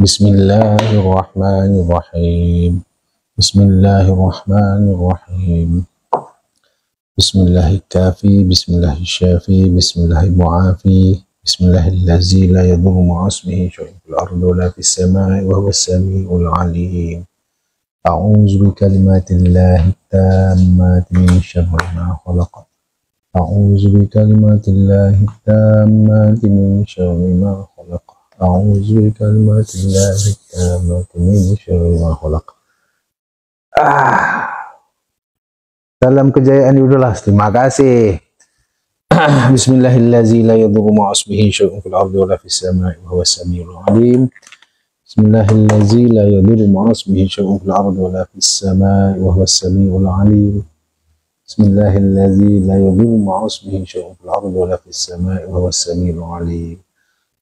Bismillahirrahmanirrahim. Bismillahirrahmanirrahim. Bismillahirkafi, bismillahirsyafi, bismillahirmu'afi, bismillahillazi la yadurru ma'asmihi syai'un fil ardi wa la fis sama'i wa huwas sami'ul 'alim. A'udzu bikalimatillahi tammati min syarri ma khalaq. A'udzu bikalimatillahi tammati min syarri ma khalaq. A'udzu bikalimatillahi tammati min syarri ma khalaq. Dalam kejayaan udahlah. Terima kasih. Bismillahirrahmanirrahim. La yadurru ma'asmihi syai'un fil ardi wa la fis sama'i wa huwas sami'ul 'alim. Bismillahirrahmanirrahim. La yadurru ma'asmihi syai'un fil ardi wa la fis sama'i wa huwas sami'ul 'alim. Bismillahirrahmanirrahim. La yadurru ma'asmihi syai'un fil ardi wa la fis sama'i wa huwas sami'ul 'alim.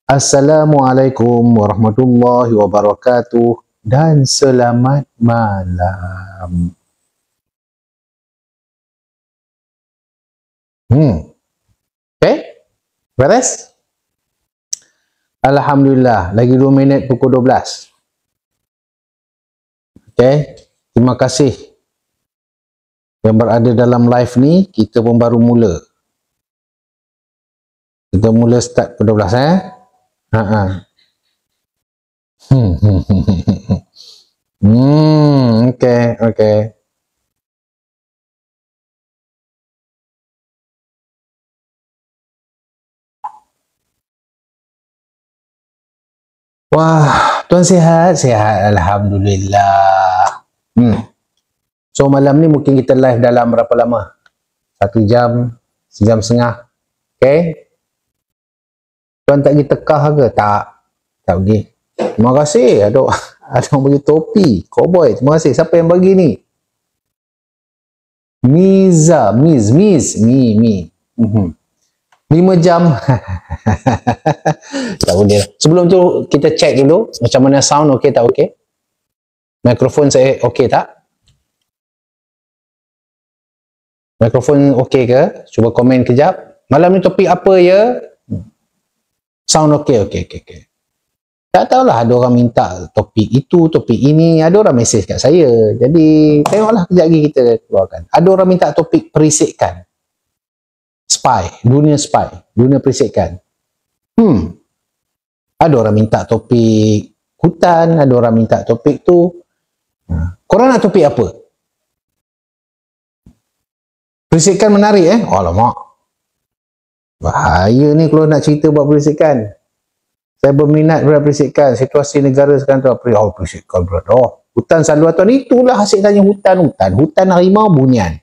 Assalamualaikum warahmatullahi wabarakatuh dan selamat malam. Okay? Beres? Alhamdulillah, lagi 2 minit pukul 12. Okay? Terima kasih yang berada dalam live ni. Kita pun baru mula. Kita mula start pukul 12 Okay. Wah, tuan sihat? Sihat, alhamdulillah. So malam ni mungkin kita live dalam berapa lama? 1 jam, 1 jam setengah. Okay? Tuan tak pergi tekah ke? Tak pergi. Terima kasih. Ada yang bagi topi. Cowboy. Terima kasih. Siapa yang bagi ni? Miza. Mi. 5 jam. Tak boleh. Sebelum tu kita check dulu. Macam mana sound okey tak okey? Mikrofon saya okey tak? Mikrofon okey ke? Cuba komen kejap. Malam ni topik apa ya? Sound okey. Tak tahulah, ada orang minta topik itu, topik ini, ada orang mesej kat saya. Jadi tengoklah kejap lagi kita keluarkan. Ada orang minta topik perisikan. Dunia perisikan. Ada orang minta topik hutan, ada orang minta topik tu. Korang nak topik apa? Perisikan menarik Alamak. Bahaya ni kalau nak cerita buat perisikan. Saya berminat pada perisikan. Situasi negara sekarang tu perisikan berada. Hutan saluatan itulah hasil tanya hutan. Hutan harimau bunian.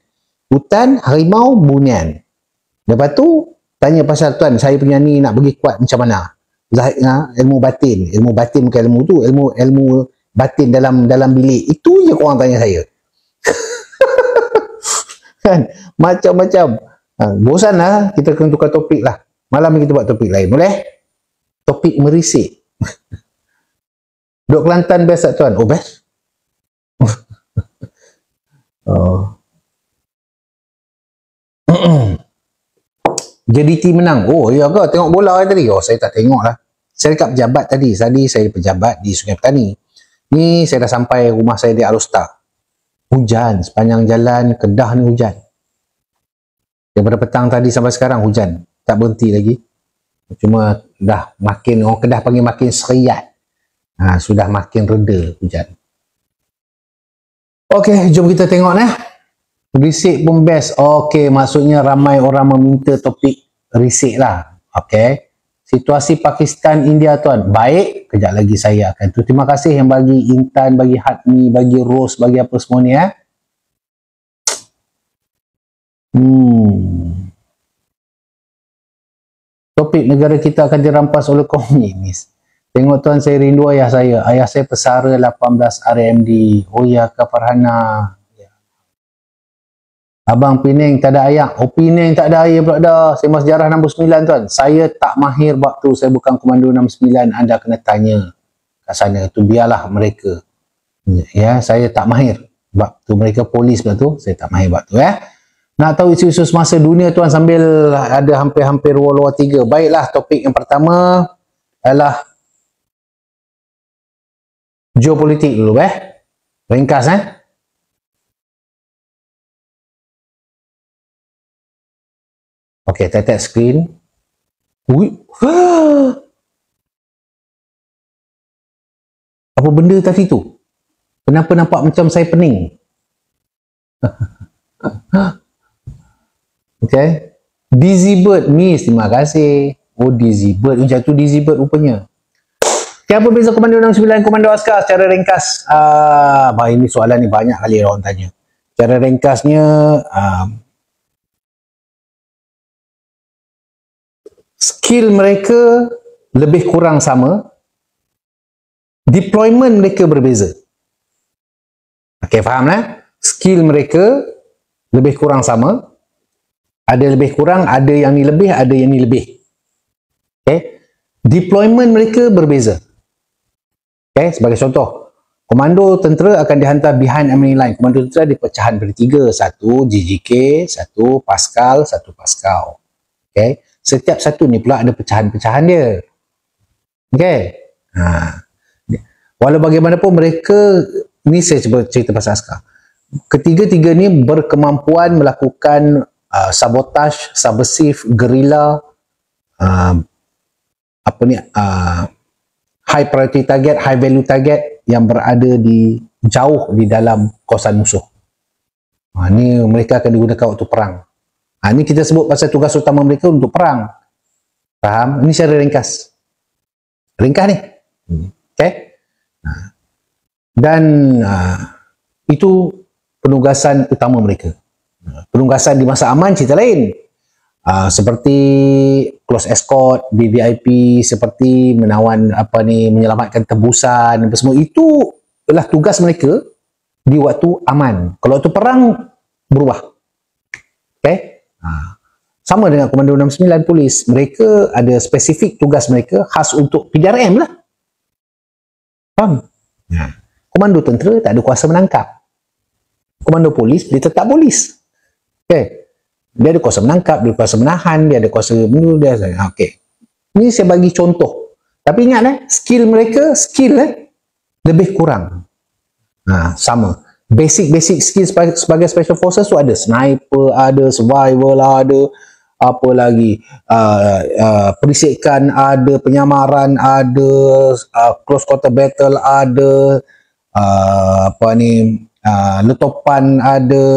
Lepas tu tanya pasal tuan, saya punya ni nak bagi kuat macam mana? Ilmu batin bukan ilmu tu, ilmu batin dalam bilik. Itu je korang tanya saya. Kan? Macam-macam. Bosan lah, kita kena tukar topik lah. Malam ni kita buat topik lain, boleh? Topik merisik. Duk Kelantan best tak tuan? Oh best? JDT menang. Oh ya ke? Tengok bola tadi? Oh saya tak tengok lah. Saya dekat pejabat tadi. Saya pejabat di Sungai Petani. Ni saya dah sampai rumah saya di Alustar. Hujan. Sepanjang jalan Kedah ni hujan. Daripada petang tadi sampai sekarang hujan. Tak berhenti lagi. Cuma dah makin, orang Kedah panggil makin seriat. Sudah makin reda hujan. Okey, jom kita tengok Risik pun best. Okey, maksudnya ramai orang meminta topik risik lah. Okey. Situasi Pakistan, India tuan. Baik, kejap lagi saya akan tu. Terima kasih yang bagi Intan, bagi Hatmi, bagi Rose, bagi apa semua ni Topik negara kita akan dirampas oleh komunis. Tengok tuan, saya rindu ayah saya. Ayah saya pesara 18 RMD. Oh ya ke Farhana? Ya. Abang Penang tak ada ayah. Oh Penang tak ada ayah pula dah. Saya masuk sejarah 69 tuan. Saya tak mahir waktu saya bukan komando 69. Anda kena tanya kat sana. Itu biarlah mereka. Ya, saya tak mahir. Waktu mereka polis pula tu, saya tak mahir waktu Nak tahu isu-isu semasa dunia tuan sambil ada hampir-hampir World War 3. Baiklah, topik yang pertama adalah Geopolitik dulu ringkas Okey, tap screen. Ui. Apa benda tadi tu? Kenapa nampak macam saya pening? Okey. Dizzy Bird, Miss, terima kasih. Oh, Dizzy Bird. Macam tu Dizzy Bird rupanya. Okay, apa beza Komando 69 Komando Askar secara ringkas? Ini soalan ni banyak kali orang tanya. Secara ringkasnya, skill mereka lebih kurang sama, deployment mereka berbeza. Okey, faham skill mereka lebih kurang sama, ada lebih kurang, ada yang ni lebih, ada yang ni lebih. Okey, deployment mereka berbeza. Okey, sebagai contoh, komando tentera akan dihantar behind enemy line. Komando tentera dipecahan bertiga, satu GGK, satu Pascal, satu Pascal. Okey, setiap satu ni pula ada pecahan-pecahan dia. Okey. Walau bagaimanapun mereka ni saya cuba cerita pasal askar. Ketiga-tiga ni berkemampuan melakukan sabotage, subversive, gerila, high priority target, high value target yang berada di jauh di dalam kawasan musuh. Ni mereka akan digunakan waktu perang. Ini kita sebut pasal tugas utama mereka untuk perang. Faham? Ini secara ringkas. Ringkas ni. Okay? Dan itu penugasan utama mereka. Penugasan di masa aman cerita lain. Seperti close escort, VVIP, seperti menawan menyelamatkan tebusan, apa semua itu adalah tugas mereka di waktu aman. Kalau waktu perang berubah. Okay? Sama dengan Komando 69 Polis, mereka ada spesifik tugas mereka khas untuk PDRM lah. Faham? Komando tentera tak ada kuasa menangkap. Komando polis dia tetap polis. Okay. Dia ada kuasa menangkap, dia ada kuasa menahan, dia ada kuasa bunuh, dia okey. Ini saya bagi contoh. Tapi ingat skill mereka lebih kurang. Sama. Basic skill sebagai special forces tu ada sniper, ada survival, ada apa lagi, perisikan ada, penyamaran ada, close quarter battle ada, letopan ada,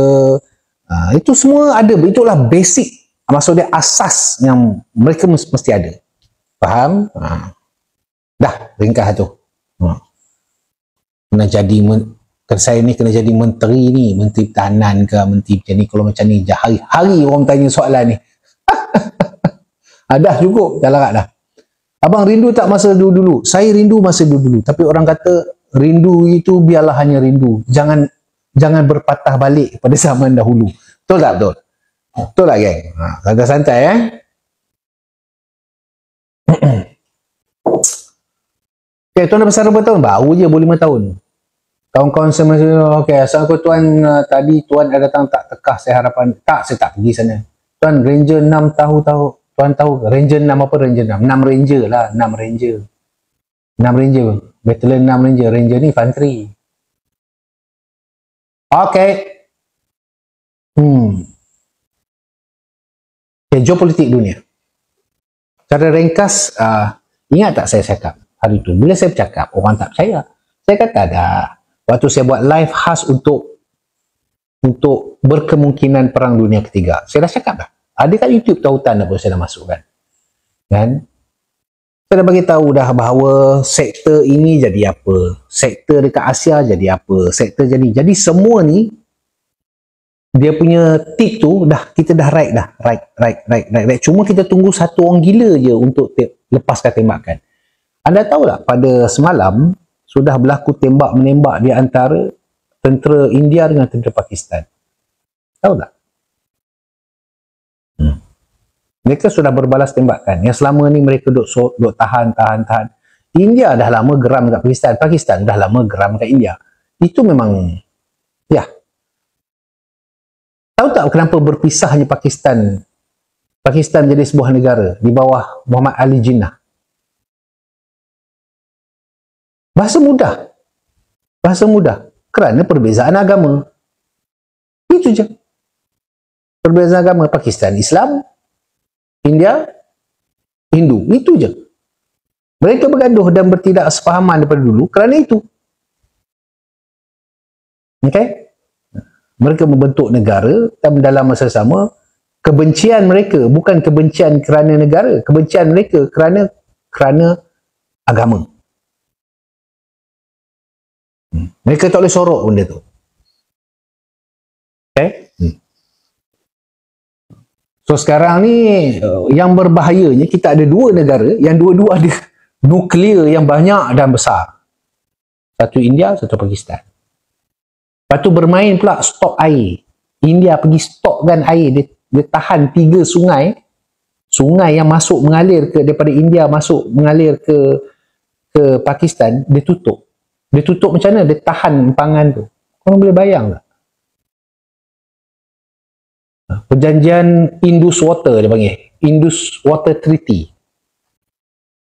itu semua ada. Itulah basic, maksudnya asas yang mereka mesti ada. Faham? Dah, ringkas tu. Kena jadi saya ni kena jadi menteri ni, menteri pertahanan ke, menteri macam ni. Kalau macam ni hari-hari orang tanya soalan ni. Dah cukup, dah larat dah. Abang rindu tak masa dulu-dulu? Saya rindu masa dulu-dulu, tapi orang kata rindu itu biarlah hanya rindu, jangan berpatah balik pada zaman dahulu. Betul tak? Betul lah geng. Santai-santai Okay, tuan dah besar berapa tahun? Baru je, baru 5 tahun. Kawan-kawan saya masih, okay, assalamualaikum tuan, tadi tuan ada datang tak tekah saya harapan, tak, saya tak pergi sana. Tuan Ranger 6 tahu, tuan tahu Ranger 6 apa? Ranger 6 Ranger lah, 6 Ranger Battalion 6 Ranger. Ranger ni infanteri. Okay. Okay, geopolitik dunia. Cara ringkas, ingat tak saya cakap hari tu, bila saya bercakap orang tak percaya. Saya kata ada waktu saya buat live khas untuk berkemungkinan perang dunia ketiga. Saya dah cakap dah. Ada kat YouTube tautan apa saya dah masukkan. Kan? Saya dah bagi tahu dah bahawa sektor ini jadi apa, sektor dekat Asia jadi apa, sektor jadi semua ni dia punya tip tu kita dah right. Cuma kita tunggu satu orang gila je untuk lepaskan tembakan. Anda tahu tak pada semalam sudah berlaku tembak-menembak di antara tentera India dengan tentera Pakistan. Tahu tak? Mereka sudah berbalas tembakan. Yang selama ni mereka duk tahan. India dah lama geram kat Pakistan. Pakistan dah lama geram kat India. Itu memang, ya. Tahu tak kenapa berpisahnya Pakistan? Pakistan jadi sebuah negara di bawah Muhammad Ali Jinnah. Bahasa mudah. Bahasa mudah. Kerana perbezaan agama. Itu je. Perbezaan agama. Pakistan Islam, India Hindu. Itu je. Mereka bergaduh dan bertidak sepahaman daripada dulu kerana itu. Okay? Mereka membentuk negara dan dalam masa sama kebencian mereka bukan kebencian kerana negara, kebencian mereka kerana agama. Mereka tak boleh sorok benda tu. Okay? So sekarang ni yang berbahayanya kita ada dua negara yang dua-dua ada nuklear yang banyak dan besar. Satu India, satu Pakistan. Lepas tu bermain pula stok air. India pergi stokkan air. Dia tahan 3 sungai. Sungai yang masuk mengalir daripada India masuk mengalir ke Pakistan, dia tutup. Dia tutup macam mana? Dia tahan empangan tu. Korang boleh bayang tak? Perjanjian Indus Water dia panggil. Indus Water Treaty.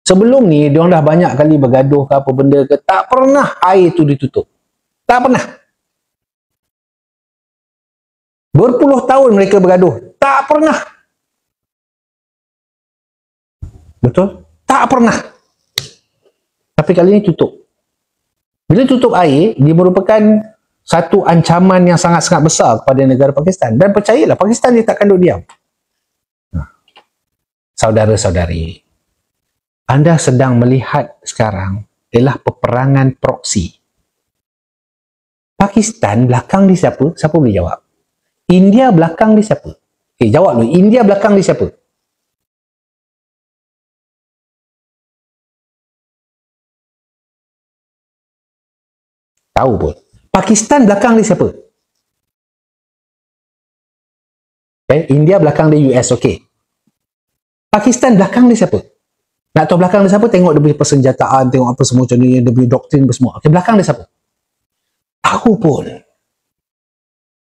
Sebelum ni, diorang dah banyak kali bergaduh ke apa benda ke. Tak pernah air tu ditutup. Tak pernah. Berpuluh tahun mereka bergaduh. Tak pernah. Betul? Tak pernah. Tapi kali ini tutup. Bila tutup air, dia merupakan satu ancaman yang sangat-sangat besar kepada negara Pakistan. Dan percayalah, Pakistan dia takkan duduk diam. Saudara-saudari, anda sedang melihat sekarang ialah peperangan proksi. Pakistan belakang di siapa? Siapa boleh jawab? India belakang di siapa? Okay, jawab dulu. India belakang di siapa? Tahu pun. Pakistan belakang di siapa? Okay, India belakang di US, okey. Pakistan belakang di siapa? Nak tahu belakang di siapa? Tengok dia punya persenjataan, tengok apa semua macam ni, dia punya doktrin semua. Okey, belakang di siapa? Tahu pun.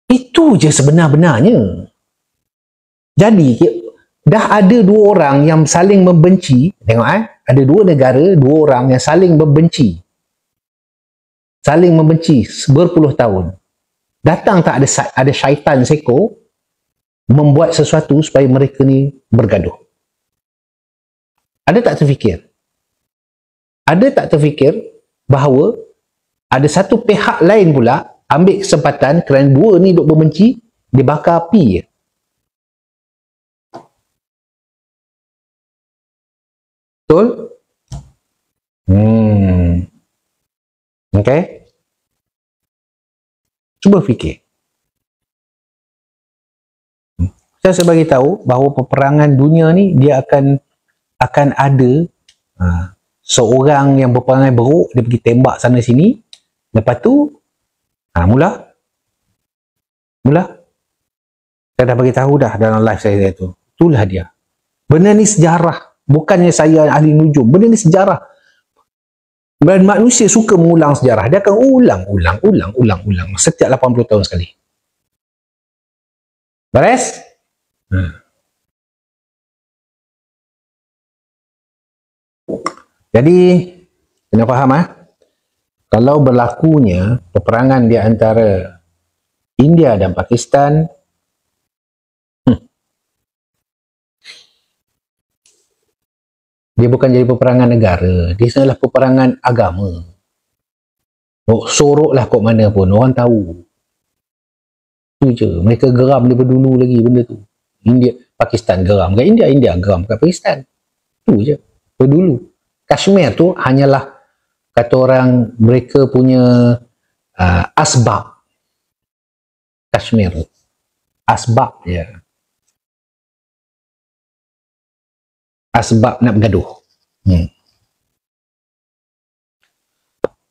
Itu je sebenar-benarnya. Jadi, dah ada dua orang yang saling membenci. Tengok ada dua negara, dua orang yang saling membenci. Saling membenci berpuluh tahun. Datang tak ada syaitan seko membuat sesuatu supaya mereka ni bergaduh. Ada tak terfikir? Ada tak terfikir bahawa ada satu pihak lain pula ambil kesempatan kerana dua ni duk membenci, dia bakar api je. Betul? Okay? Cuba fikir. Saya bagi tahu bahawa peperangan dunia ni dia akan ada seorang yang berperangai beruk, dia pergi tembak sana sini, lepas tu mula saya dah bagi tahu dah dalam live saya tu. Itulah dia. Benda ni sejarah. Bukannya saya ahli nujum. Benda ni sejarah. Dan manusia suka mengulang sejarah. Dia akan ulang setiap 80 tahun sekali. Beres? Jadi, kena faham kalau berlakunya peperangan di antara India dan Pakistan, dia bukan jadi peperangan negara, dia adalah peperangan agama. Soroklah kok mana pun, orang tahu. Itu je, mereka geram daripada dulu lagi benda tu. Pakistan geram kat India, India geram kat Pakistan. Itu je, daripada dulu. Kashmir tu hanyalah kata orang mereka punya asbab. Kashmir asbab je. Asbab nak bergaduh.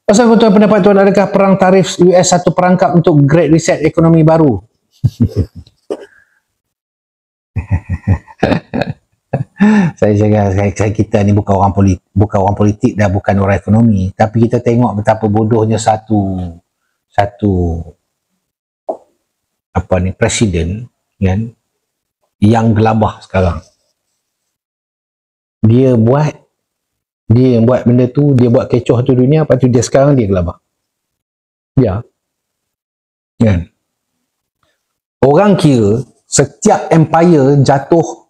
Pasal tuan pendapat tuan, adakah perang tarif US satu perangkap untuk Great Reset ekonomi baru? Saya cakap kita ni bukan orang politik dan bukan orang ekonomi, tapi kita tengok betapa bodohnya satu presiden kan yang gelabah sekarang. Dia buat benda tu, dia buat kecoh tu dunia, lepas tu dia sekarang dia gelabah. Ya. Kan? Orang kira setiap empire jatuh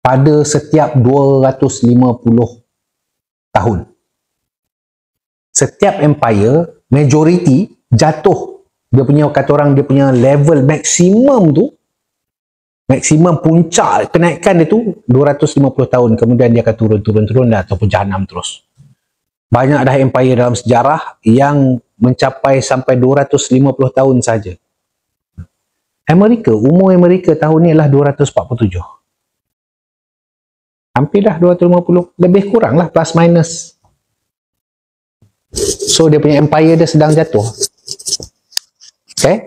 pada setiap 250 tahun. Setiap empire, majority jatuh. Dia punya, kata orang, dia punya level maksimum tu, maksimum puncak kenaikan dia tu 250 tahun. Kemudian dia akan turun ataupun jahanam terus. Banyak dah empire dalam sejarah yang mencapai sampai 250 tahun saja. Umur Amerika tahun ni adalah 247. Hampir dah 250, lebih kurang lah, plus minus. So dia punya empire dia sedang jatuh. Okay?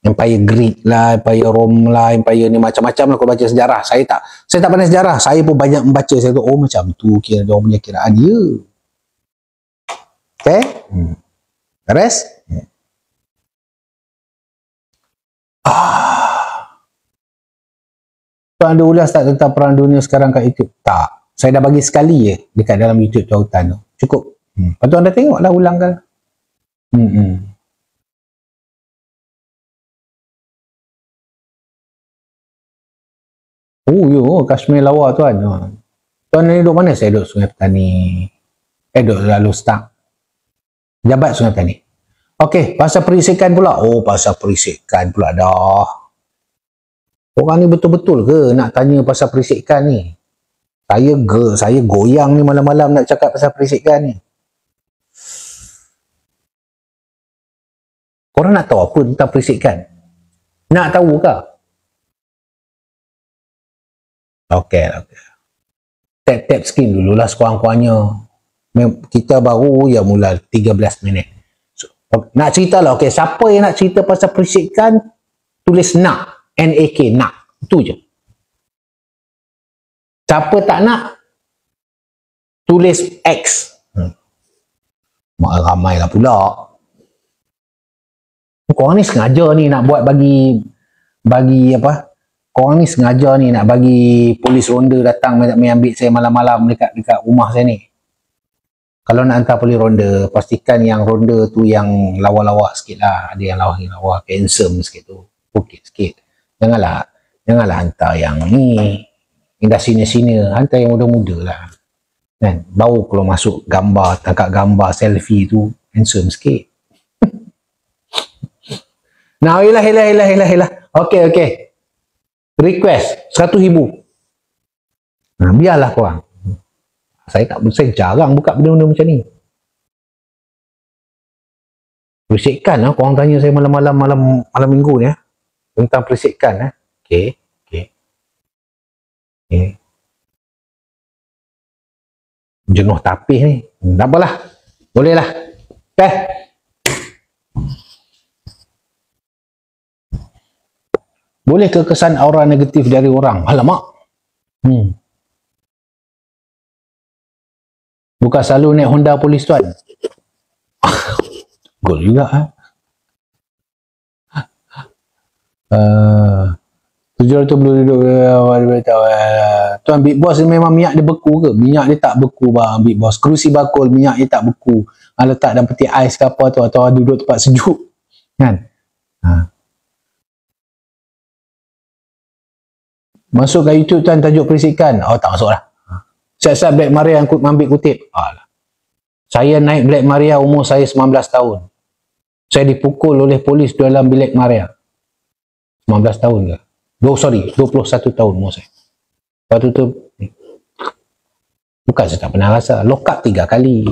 Empire Greek lah, Empire Rome lah, Empire ni macam-macam lah. Kau baca sejarah. Saya tak pandai sejarah. Saya pun banyak membaca. Saya tu, oh macam tu kira dia punya kiraan dia. Okay? Rest? Tuan ada ulas tak tentang perang dunia sekarang kat YouTube? Tak. Saya dah bagi sekali je dekat dalam YouTube tautan tu. Cukup. Lepas tu anda tengok lah, ulang kan. Oh yo, Kashmir lawa tuan. Tuan ni duduk mana? Saya duduk Sungai Petani. Duduk lalu start. Jabat Sungai Petani. Okey, pasal perisikan pula. Oh, pasal perisikan pula dah. Orang ni betul-betul ke nak tanya pasal perisikan ni? Saya goyang ni malam-malam nak cakap pasal perisikan ni. Korang nak tahu apa tentang perisikan? Nak tahu ke? Okey. Tap screen dululah sekurang-kurangnya. Kita baru mula 13 minit. So, nak cerita lah. Okey, siapa yang nak cerita pasal perisikan, tulis nak. NAK, nak. Itu je. Siapa tak nak, tulis X. Ramai lah pula. Korang ni sengaja ni nak buat bagi apa? Korang ni sengaja ni nak bagi polis ronda datang mengambil saya malam-malam dekat rumah saya ni. Kalau nak hantar polis ronda, pastikan yang ronda tu yang lawa-lawa sikit lah. Ada yang lawa-lawa, handsome sikit tu. Bukit sikit. Janganlah hantar yang ni, yang dah senior-senior. Hantar yang muda-muda lah. Kan? Baru kalau masuk gambar, tangkap gambar selfie tu, handsome sikit. Nah, hilah. Okey. Request 100,000. Nah, biarlah korang. Saya jarang buka benda-benda macam ni. Perisikan lah, korang tanya saya malam minggu ni tentang perisikan. Okey. Jenuh tapis ni. Tak apalah. Boleh lah. Okay. Boleh ke kesan aura negatif dari orang? Alamak. Bukan selalu naik Honda polis tuan. Good juga. 700 belum duduk. Tuan, Big Boss ni memang minyak dia beku ke? Minyak dia tak beku bang, Big Boss. Kerusi bakul minyak dia tak beku. Letak dalam peti ais ke apa tu, atau duduk tempat sejuk. Kan? Masuk ke YouTube tuan, tajuk perisikan. Oh, tak masuk lah. Siap-siap Black Maria yang ambil kutip. Saya naik Black Maria umur saya 19 tahun. Saya dipukul oleh polis dalam bilik Maria. 19 tahun ke? 21 tahun umur saya. Lepas tu bukan saya tak pernah rasa. Lock up 3 kali.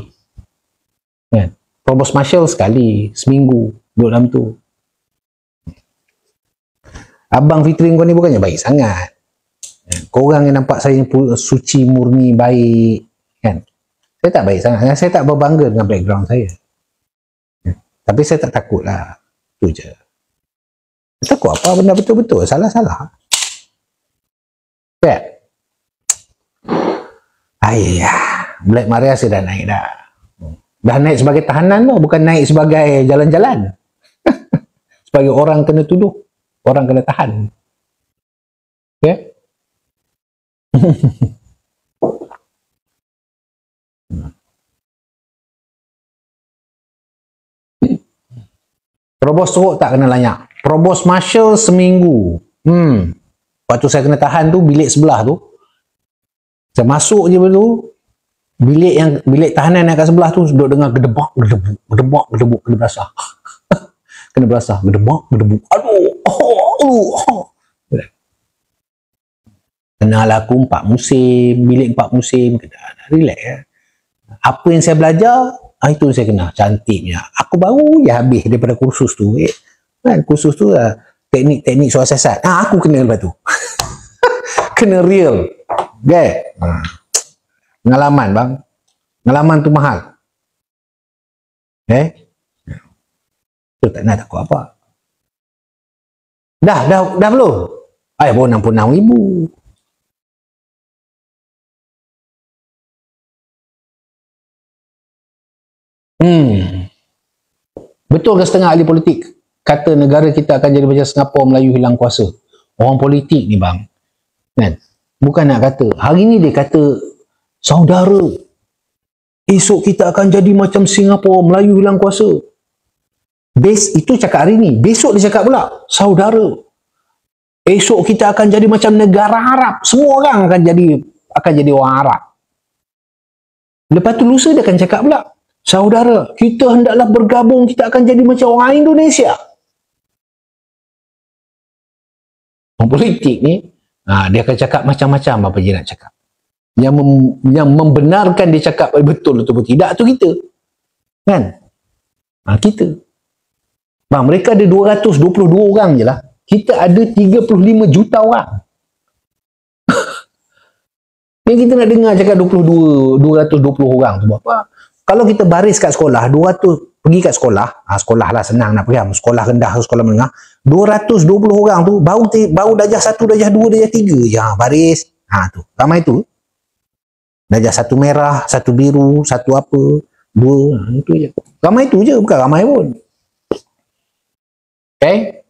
Kan? Provost Marshal sekali. Seminggu. Duduk dalam tu. Abang Fitri kau ni bukannya baik sangat. Korang yang nampak saya suci, murni, baik. Kan? Saya tak baik sangat. Saya tak berbangga dengan background saya. Tapi saya tak takut lah. Itu je. Takut apa benda betul-betul. Salah-salah. Baik. Black Maria saya dah naik dah. Dah naik sebagai tahanan tu. Bukan naik sebagai jalan-jalan. Sebagai orang kena tuduh. Orang kena tahan. Okay? Probos teruk tak kena layak. Probos marshal seminggu. Waktu saya kena tahan tu, bilik sebelah tu, saya masuk je tu, bilik tahanan yang kat sebelah tu, duduk dengar gedebak, gedebuk, kena berasah. Kena berasah, gedebuk. Aduh. Kenal aku 4 musim, bilik 4 musim, relax ya. Apa yang saya belajar, itu yang saya kenal, cantiknya. Aku baru je habis daripada kursus tu. Kan, kursus tu lah, teknik suara siasat. Aku kena lepas tu. Kena real. Okay. Pengalaman bang. Pengalaman tu mahal. Tu tak nak takut apa. Dah belum? Baru 66,000. Betul ke setengah ahli politik kata negara kita akan jadi macam Singapura, Melayu hilang kuasa? Orang politik ni bang, kan? Bukan nak kata, hari ni dia kata saudara, esok kita akan jadi macam Singapura, Melayu hilang kuasa. Itu cakap hari ni. Besok dia cakap pula, saudara, esok kita akan jadi macam negara Arab. Semua orang akan jadi orang Arab. Lepas tu lusa dia akan cakap pula, saudara, kita hendaklah bergabung, kita akan jadi macam orang Indonesia. Orang politik ni, dia akan cakap macam-macam apa dia nak cakap. Yang membenarkan dia cakap betul atau tidak tu kita. Kan? Kita. Bang, mereka ada 222 orang je lah. Kita ada 35 juta orang. Yang kita nak dengar cakap 220 orang tu buat apa? Kalau kita baris kat sekolah, 200 pergi kat sekolah, sekolah lah senang nak pergi, sekolah rendah, sekolah menengah, 220 orang tu, baru darjah 1, darjah 2, darjah 3 je, baris, tu, ramai tu. Darjah 1 merah, 1 biru, 1 apa, 2, itu je. Ramai tu je, bukan ramai pun. Okay?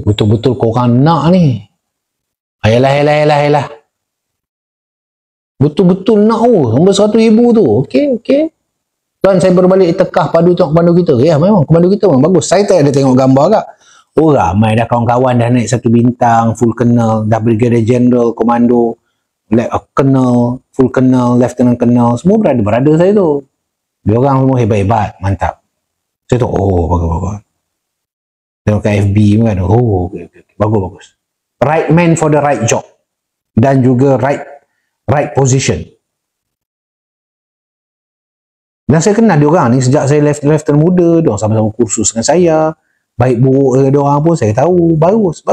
Betul-betul korang nak ni. Ayolah. Betul-betul nak nombor 100,000 tu. Okey. Tuan, saya berbalik tekah padu tengok komando kita. Ya, memang komando kita memang bagus. Saya tak ada tengok gambar agak. Ramai dah kawan-kawan dah naik 1 bintang, full kenal, dah brigadier general, komando, kenal, full kenal, lieutenant kenal. Semua berada saya tu. Dia orang semua hebat-hebat, mantap. Saya tu, bagus. Tengok kat FB kan, okay. Bagus. Right man for the right job. Dan juga right position. Dan saya kenal dia orang ni sejak saya lieutenant muda, dia orang sama-sama kursus dengan saya. Baik buruk dia orang pun saya tahu. Bagus.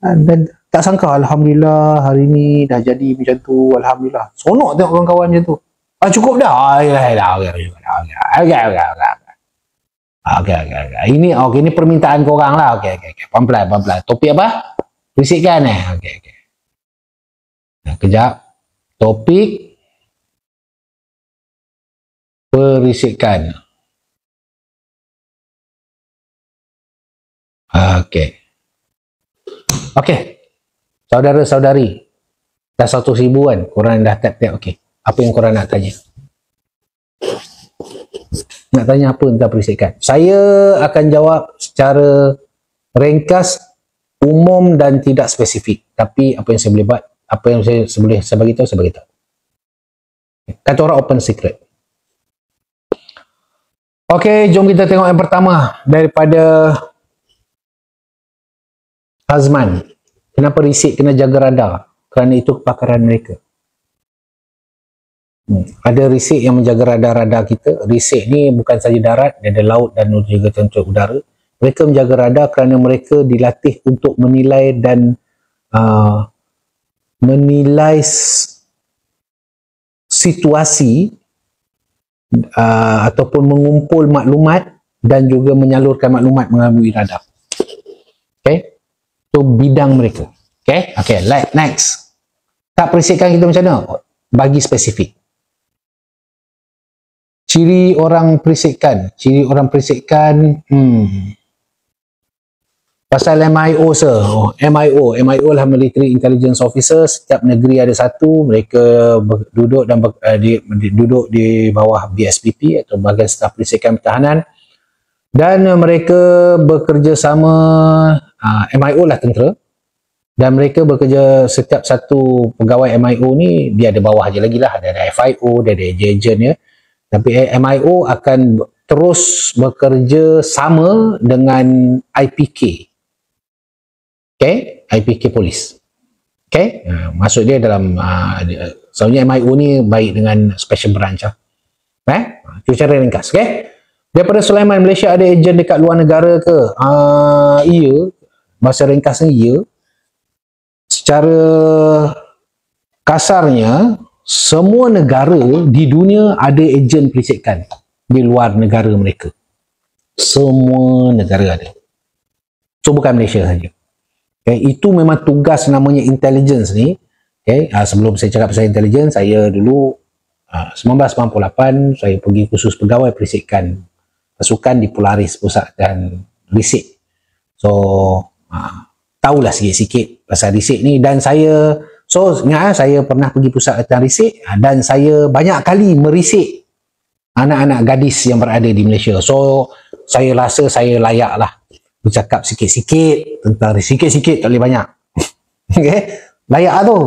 Dan tak sangka, alhamdulillah hari ni dah jadi macam tu, alhamdulillah. Seronok tengok kawan-kawan macam tu. Cukup dah. Okay. Ini permintaan korang lah. Okay. Pelan-pelan. Topik apa? Bisikan Okay. Kejap. Topik perisikan. Okay. Saudara-saudari, dah 100,000 kan? Korang dah tap-tap. Okay. Apa yang korang nak tanya? Nak tanya apa tentang perisikan? Saya akan jawab secara ringkas, umum dan tidak spesifik. Tapi apa yang saya boleh buat, apa yang saya beritahu, saya beritahu. Kata orang open secret. Okey, jom kita tengok yang pertama daripada Hazman. Kenapa risik kena jaga radar? Kerana itu kepakaran mereka. Ada risik yang menjaga radar-radar kita. Risik ni bukan saja darat, dia ada laut dan juga tentu udara. Mereka menjaga radar kerana mereka dilatih untuk menilai dan menilai situasi ataupun mengumpul maklumat dan juga menyalurkan maklumat melalui radar. Okay, itu bidang mereka. Okay, next. Tak perisikan kita macam mana? Bagi spesifik. Ciri orang perisikan. Pasal MIO sir. MIO lah Military Intelligence Officer. Setiap negeri ada satu. Mereka duduk duduk di bawah BSPP atau Bahagian Staf Perisikan Pertahanan. Dan mereka bekerja sama, MIO lah tentera. Dan mereka bekerja, setiap satu pegawai MIO ni dia ada bawah je lagi lah. Ada FIO, dia ada ejen ya. Tapi MIO akan terus bekerja sama dengan IPK. Okay, IPK Polis. Okay, maksud dia dalam soalnya MIO ni baik dengan Special Branch lah. Itu cara ringkas. Okay, daripada Sulaiman, Malaysia ada ejen dekat luar negara ke? Ya, bahasa ringkasnya ya. Secara kasarnya, semua negara di dunia ada ejen perisikan di luar negara mereka. Semua negara ada. So bukan Malaysia saja. Okay, itu memang tugas namanya intelligence ni. Okay, sebelum saya cakap pasal intelligence, saya dulu 1998 saya pergi kursus pegawai perisikan pasukan di Polaris Pusat dan Risik. So tahulah sikit-sikit pasal Risik ni. Dan saya ingat saya pernah pergi pusat latihan Risik dan saya banyak kali merisik anak-anak gadis yang berada di Malaysia. So saya rasa saya layak lah bercakap sikit-sikit tentang sikit-sikit, tak boleh banyak. Okay, layak tu.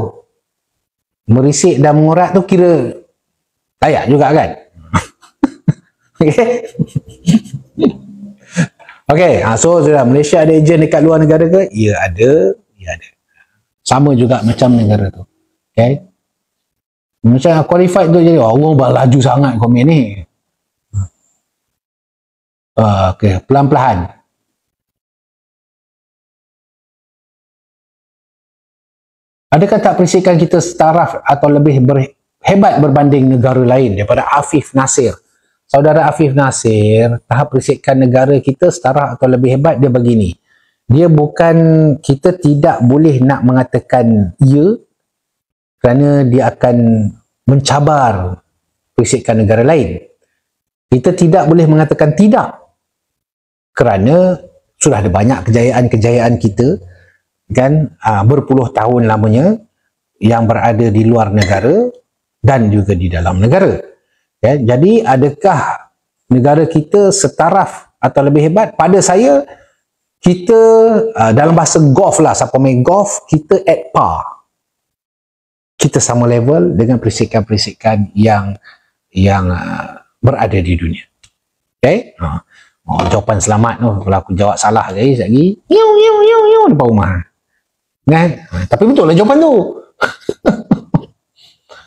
Merisik dan mengorat tu kira layak juga kan. Okay. Okay, so sudah, Malaysia ada ejen dekat luar negara ke? Ya ada, ya ada. Sama juga macam negara tu. Okay. Macam qualified tu jadi, Allah laju sangat komen ni. Okay, pelan-pelan. Adakah tak perisikan kita setaraf atau lebih hebat berbanding negara lain daripada Afif Nasir? Saudara Afif Nasir, tahap perisikan negara kita setaraf atau lebih hebat, dia begini. Dia bukan, kita tidak boleh nak mengatakan ya kerana dia akan mencabar perisikan negara lain. Kita tidak boleh mengatakan tidak kerana sudah ada banyak kejayaan-kejayaan kita kan, berpuluh tahun lamanya yang berada di luar negara dan juga di dalam negara. Ya, jadi adakah negara kita setaraf atau lebih hebat? Pada saya, kita dalam bahasa golf lah, siapa main golf, kita at par. Kita sama level dengan perisikan-perisikan yang berada di dunia. Okay? Jawapan selamat tu, kalau aku jawab salah sekejap lagi, depan rumah. Kan? Tapi betul lah jawapan tu.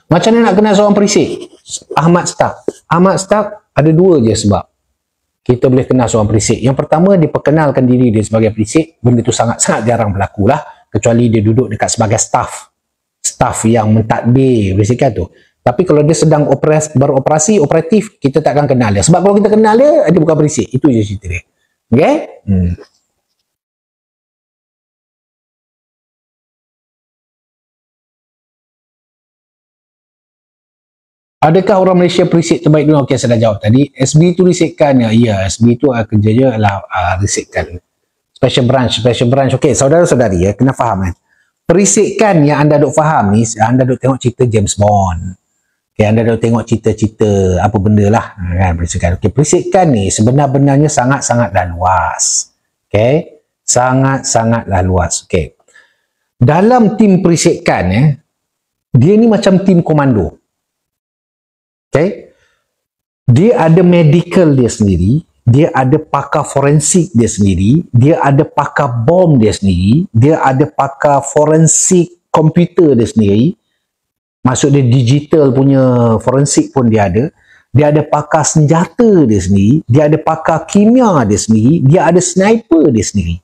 Macam mana nak kenal seorang perisik? Ahmad Staq. Ahmad Staq ada dua je sebab kita boleh kenal seorang perisik. Yang pertama, dia perkenalkan diri dia sebagai perisik. Benda tu sangat-sangat jarang berlaku lah. Kecuali dia duduk dekat sebagai staff yang mentadbir perisikan tu. Tapi kalau dia sedang beroperasi, operatif, kita takkan kenal dia. Sebab kalau kita kenal dia, dia bukan perisik. Itu je cerita dia. Okay? Adakah orang Malaysia perisik terbaik dunia? Okey, saya dah jawab tadi. SB itu risikkan. Ya, SB itu kerjanya adalah risikkan. Special branch. Okey, saudara-saudari ya, kena faham kan. Perisikan yang anda duk faham ni, anda duk tengok cerita James Bond. Okey, anda duk tengok cerita-cerita apa benda lah kan, perisikan. Okey, perisikan ni sebenar-benarnya sangat-sangatlah luas. Okey, sangat-sangatlah luas. Okey. Dalam tim perisikan dia ni macam tim komando. Okay. Dia ada medical dia sendiri, dia ada pakar forensik dia sendiri, dia ada pakar bom dia sendiri, dia ada pakar forensik komputer dia sendiri, maksud dia digital punya forensik pun dia ada pakar senjata dia sendiri, dia ada pakar kimia dia sendiri, dia ada sniper dia sendiri.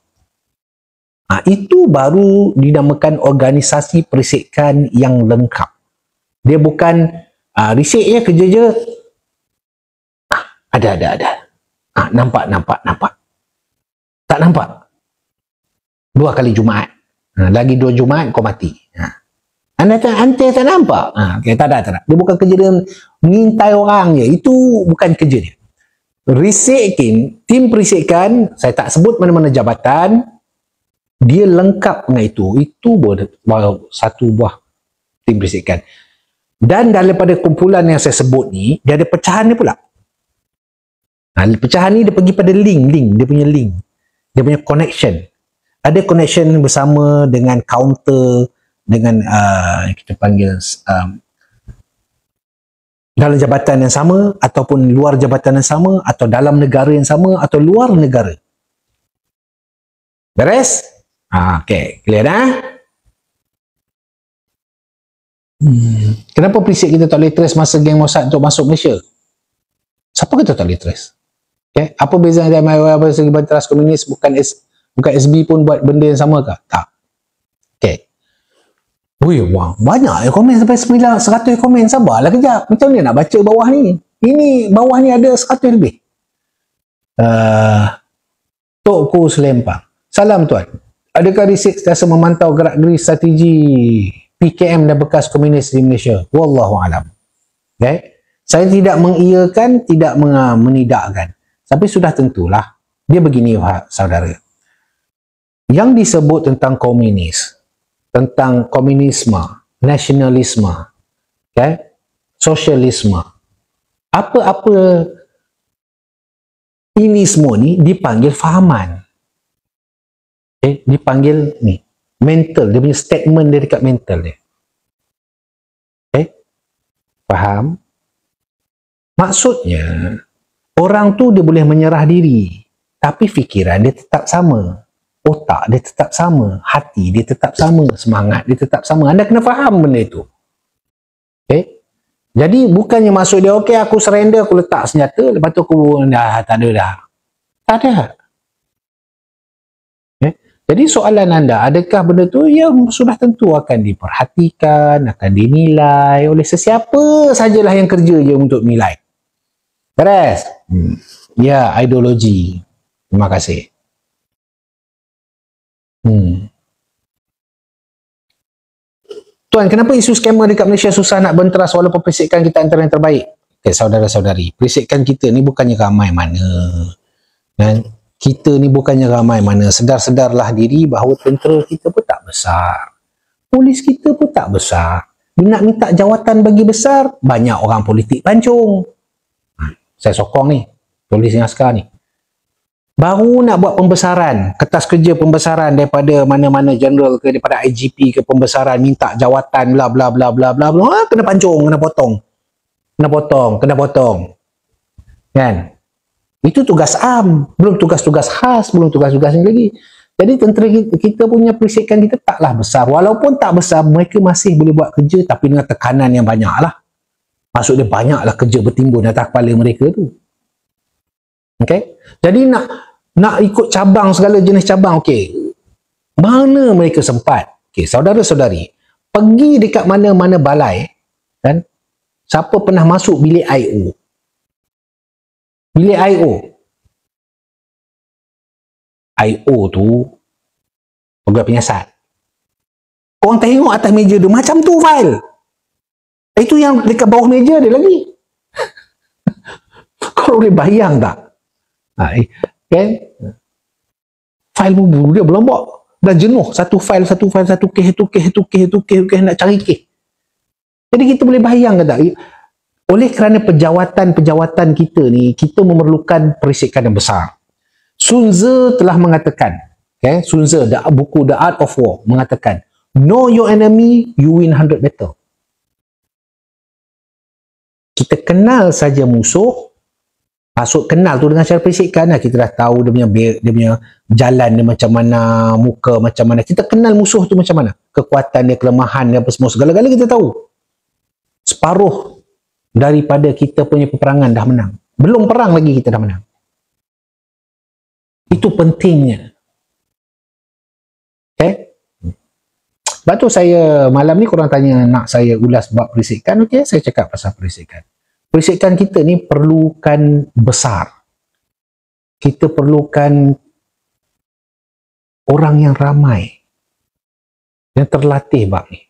Itu baru dinamakan organisasi perisikan yang lengkap. Dia bukan risiknya kerja je ada. Nampak. Tak nampak. 2 kali Jumaat. Lagi 2 Jumaat kau mati. Anda tak nampak. Okay, tak ada. Dia bukan kerja dia mengintai orang je. Itu bukan kerja dia. Risikin, tim perisikan, saya tak sebut mana-mana jabatan, dia lengkap dengan itu satu buah tim perisikan. Dan daripada kumpulan yang saya sebut ni, dia ada pecahan dia pula. Pecahan ni dia pergi pada link, dia punya link, dia punya connection. Ada connection bersama dengan counter, dengan kita panggil dalam jabatan yang sama, ataupun luar jabatan yang sama, atau dalam negara yang sama, atau luar negara. Beres? Okay, clear dah? Kenapa perisik kita tak boleh trace masa geng Mossad untuk masuk Malaysia? Siapa kata tak boleh trace? Okay. Apa beza dengan MI segi Banteras Komunis? Bukan SB pun buat benda yang sama ke? Tak. Okay. Ui, wah, banyak komen sampai 100 komen. Sabarlah kejap. Macam mana nak baca bawah ni? Ini bawah ni ada 100 lebih. Tok Ku Selempang. Salam tuan. Adakah Risik sentiasa memantau gerak-gerik strategi PKM dan bekas komunis di Malaysia? Wallahualam. Okay. Saya tidak mengiyakan, tidak menidakkan. Tapi sudah tentulah. Dia begini, saudara. Yang disebut tentang komunis, tentang komunisme, nasionalisme, okay, sosialisme, apa-apa ini semua ni dipanggil fahaman. Okay, dipanggil ni mental, dia punya statement dia dekat mental dia. Okay, faham? Maksudnya orang tu dia boleh menyerah diri, tapi fikiran dia tetap sama. Otak dia tetap sama, hati dia tetap sama, semangat dia tetap sama. Anda kena faham benda itu. Okay? Jadi bukannya maksud dia, okey aku surrender, aku letak senjata, lepas tu aku dah tak ada dah. Tak ada. Okay? Jadi soalan anda, adakah benda tu? Ya, sudah tentu akan diperhatikan, akan dinilai oleh sesiapa sajalah yang kerja je untuk nilai. Beres? Ya, ideologi. Terima kasih. Tuan, kenapa isu skamer dekat Malaysia susah nak benteras walaupun perisikan kita antara yang terbaik? Okay, saudara-saudari, perisikan kita ni bukannya ramai mana. Dan kita ni bukannya ramai mana. Sedar-sedarlah diri bahawa tentera kita pun tak besar. Polis kita pun tak besar. Dia nak minta jawatan bagi besar, banyak orang politik pancung. Saya sokong ni, polis yang askar ni. Baru nak buat pembesaran, kertas kerja pembesaran daripada mana-mana general ke, daripada IGP ke, pembesaran, minta jawatan, bla bla bla bla bla bla, kena pancung, kena potong. Kena potong. Kan? Itu tugas am, belum tugas-tugas khas, belum tugas-tugas ni lagi. Jadi tentera kita punya perisikan kita taklah besar. Walaupun tak besar, mereka masih boleh buat kerja tapi dengan tekanan yang banyak lah. Maksudnya banyaklah kerja bertimbun atas kepala mereka tu. Okay? Jadi nak ikut cabang, segala jenis cabang, okay. Mana mereka sempat? Okay, saudara-saudari, pergi dekat mana-mana balai, kan? Siapa pernah masuk bilik I.O? Bilik I.O. I.O tu pegawai penyiasat. Korang tengok atas meja tu, macam tu file. Itu yang dekat bawah meja dia lagi. Kau boleh bayang tak? Kan? File dia berlombok. Dah jenuh. Satu file, satu kes nak cari kes. Jadi kita boleh bayang ke tak? Oleh kerana pejawatan kita ni, kita memerlukan perisikan yang besar. Sun Tzu telah mengatakan, okay? Sun Tzu, buku The Art of War, mengatakan, know your enemy, you win 100 battle. Kita kenal saja musuh. Maksud kenal tu dengan cara perisikan lah. Kita dah tahu dia punya jalan dia macam mana, muka macam mana. Kita kenal musuh tu macam mana. Kekuatan dia, kelemahan dia, apa semua. Segala-gala kita tahu. Separuh daripada kita punya peperangan dah menang. Belum perang lagi kita dah menang. Itu pentingnya. Okay? Sebab tu saya malam ni korang tanya nak saya ulas bab perisikan. Okay, saya cakap pasal perisikan. Perisikan kita ni perlukan besar. Kita perlukan orang yang ramai. Yang terlatih bab ni.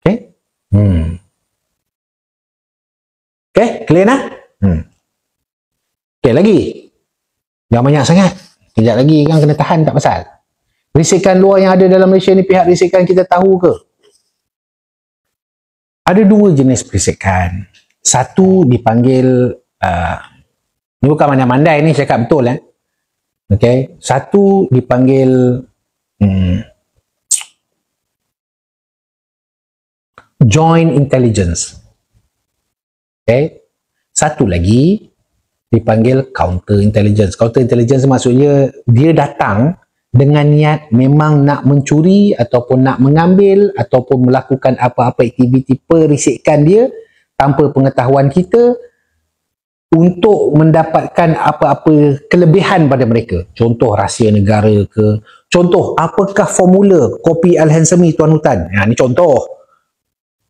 Okay? Okay, clear nah? Okay, lagi. Jangan banyak sangat. Kejap lagi kan kena tahan tak pasal. Risikan luar yang ada dalam Malaysia ni pihak risikan kita tahu ke? Ada dua jenis perisikan. Satu dipanggil ni bukan mandai-mandai ni, cakap betul okay. Satu dipanggil joint intelligence. Okay. Satu lagi dipanggil counter intelligence. Counter intelligence maksudnya dia datang dengan niat memang nak mencuri ataupun nak mengambil ataupun melakukan apa-apa aktiviti perisikan dia tanpa pengetahuan kita untuk mendapatkan apa-apa kelebihan pada mereka. Contoh rahsia negara ke, contoh apakah formula kopi Al-Hansami Tuan Hutan. Ini contoh.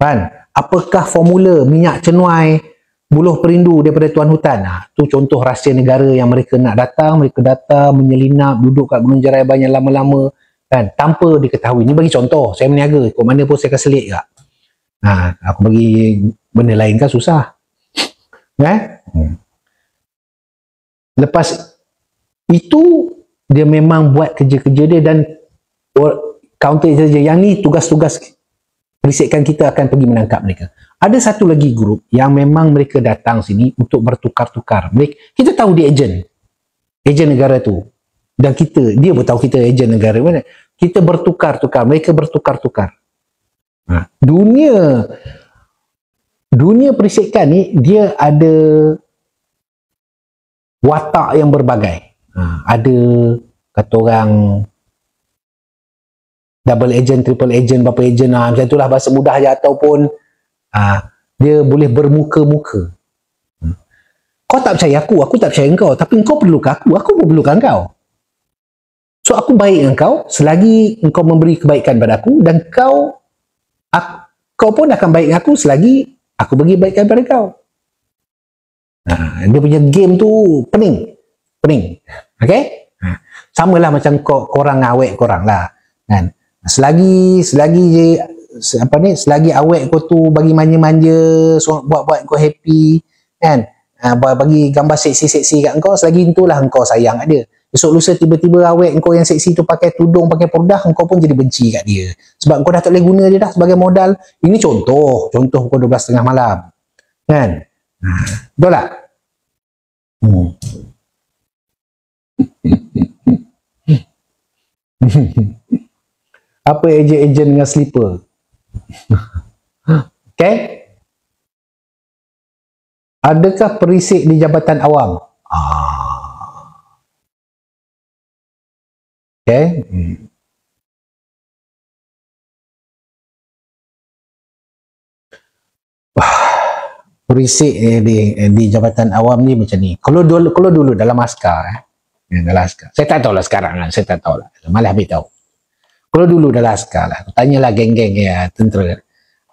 Kan? Apakah formula minyak cenuai buluh perindu daripada Tuan Hutan. Tu contoh rahsia negara yang mereka nak datang, mereka datang menyelinap, duduk kat Gunung Jerai banyak lama-lama kan, tanpa diketahui. Ni bagi contoh, saya berniaga, ikut mana pun saya akan selit kat. Aku bagi benda lain kan susah. Lepas itu dia memang buat kerja-kerja dia dan counter saja. Yang ni tugas-tugas perisikan kita akan pergi menangkap mereka. Ada satu lagi grup yang memang mereka datang sini untuk bertukar-tukar. Kita tahu dia ejen negara tu. Dan dia pun tahu kita ejen negara mana. Kita bertukar-tukar, mereka bertukar-tukar. Dunia perisikan ni dia ada watak yang berbagai. Ada kata orang double agent, triple agent, berapa agent macam itulah bahasa mudah je, ataupun dia boleh bermuka-muka. Kau tak percaya aku tak percaya engkau, tapi engkau perlukan aku pun perlukan engkau. So aku baik dengan kau selagi engkau memberi kebaikan pada aku, dan kau pun akan baik dengan aku selagi aku bagi kebaikan pada kau. Dia punya game tu pening. Okay? Samalah macam korang awet korang lah kan. Selagi awet kau tu bagi manja-manja, buat kau happy kan, bagi gambar seksi-seksi kat kau, selagi itulah kau sayang kat dia. Esok lusa tiba-tiba awet kau yang seksi tu pakai tudung, pakai purdah, kau pun jadi benci kat dia sebab kau dah tak boleh guna dia dah sebagai modal. Ini contoh pukul 12:30 malam kan. Betul tak? Apa ejen-ejen dengan slipper? Okay? Adakah perisik di jabatan awam? Okay? Perisik di jabatan awam ni macam ni. Kalau dulu dalam askar, dalam askar. Saya tak tahu lah sekarang kan, saya tak tahu lah. Malah habis tahu. Kalau dulu dalam askar lah, tanyalah geng-geng ya tentera.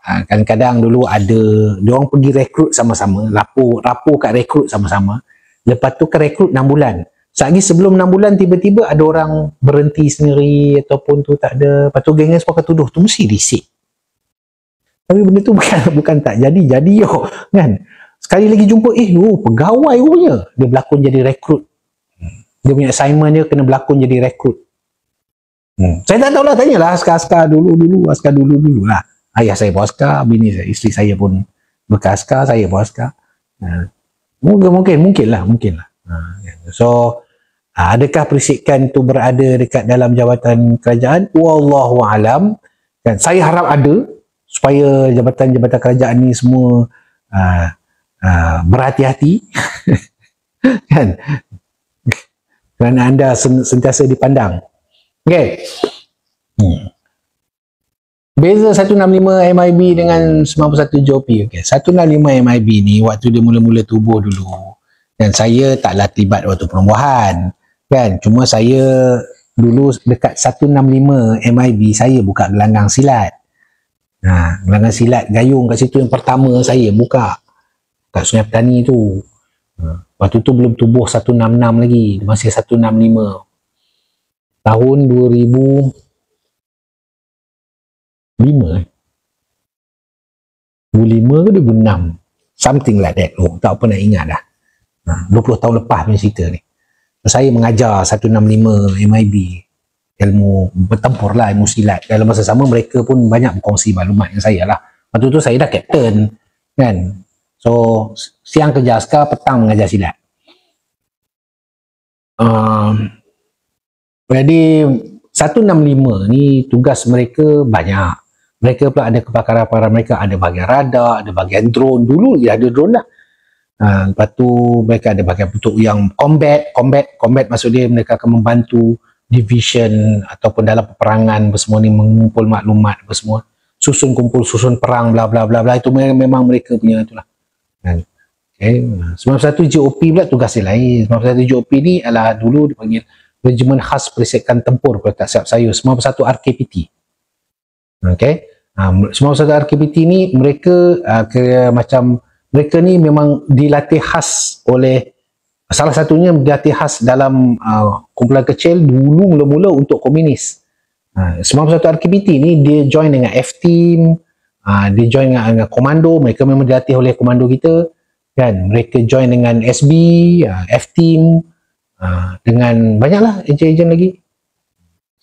Kadang-kadang dulu ada, diorang pergi rekrut sama-sama, rapor kat rekrut sama-sama. Lepas tu ke rekrut 6 bulan. Lagi sebelum 6 bulan tiba-tiba ada orang berhenti sendiri ataupun tu tak ada. Lepas tu geng-geng semua akan tuduh, tu mesti risik. Tapi benda tu bukan tak jadi yo kan. Sekali lagi jumpa, pegawai punya. Dia berlakon jadi rekrut. Dia punya assignment dia kena berlakon jadi rekrut. Saya tak tahulah, tanyalah askar dulu lah. Ayah saya pun askar, bini saya, isteri saya pun bekas askar, saya pun askar. Mungkin lah. So adakah perisikan tu berada dekat dalam jabatan kerajaan? Wallahu alam. Kan saya harap ada, supaya jabatan-jabatan kerajaan ni semua berhati-hati kan, kerana anda sentiasa dipandang. Okay. Beza 165 MIB dengan 91 JOP. Okay. 165 MIB ni waktu dia mula-mula tubuh dulu, dan saya taklah terlibat waktu penubuhan kan, cuma saya dulu dekat 165 MIB saya buka gelanggang silat. Gelanggang silat gayung kat situ yang pertama saya buka kat Sungai Petani tu. Waktu tu belum tubuh 166 lagi, masih 165. Tahun 2005 ke 2006, something like that. Tak apa nak ingat dah. 20 tahun lepas punya cerita ni. So, saya mengajar 165 MIB, ilmu bertempur lah, ilmu silat. Dalam masa sama mereka pun banyak berkongsi maklumat dengan saya lah. Waktu tu saya dah kapten kan. So siang kerja askar, petang mengajar silat. Jadi 165 ni tugas mereka banyak. Mereka pula ada kepakaran mereka, ada bahagian radar, ada bahagian drone. Dulu dia ada drone lah. Lepas tu mereka ada bahagian bentuk yang combat maksud dia mereka akan membantu division ataupun dalam peperangan semua ni, mengumpul maklumat semua, susun perang bla bla bla bla. Itu memang mereka punya itulah kan. Okay. 91 GOP pula tugas dia lain. 91 GOP ni adalah dulu dipanggil Regimen Khas Perisikan Tempur kalau tak silap saya, 91 RKPT. Okay. 91 RKPT ni mereka macam mereka ni memang dilatih khas oleh, salah satunya dilatih khas dalam kumpulan kecil dulu mula-mula untuk komunis. 91 RKPT ni dia join dengan F-Team, dia join dengan komando, mereka memang dilatih oleh komando kita kan. Mereka join dengan SB, F-Team, dengan banyaklah ejen-ejen lagi.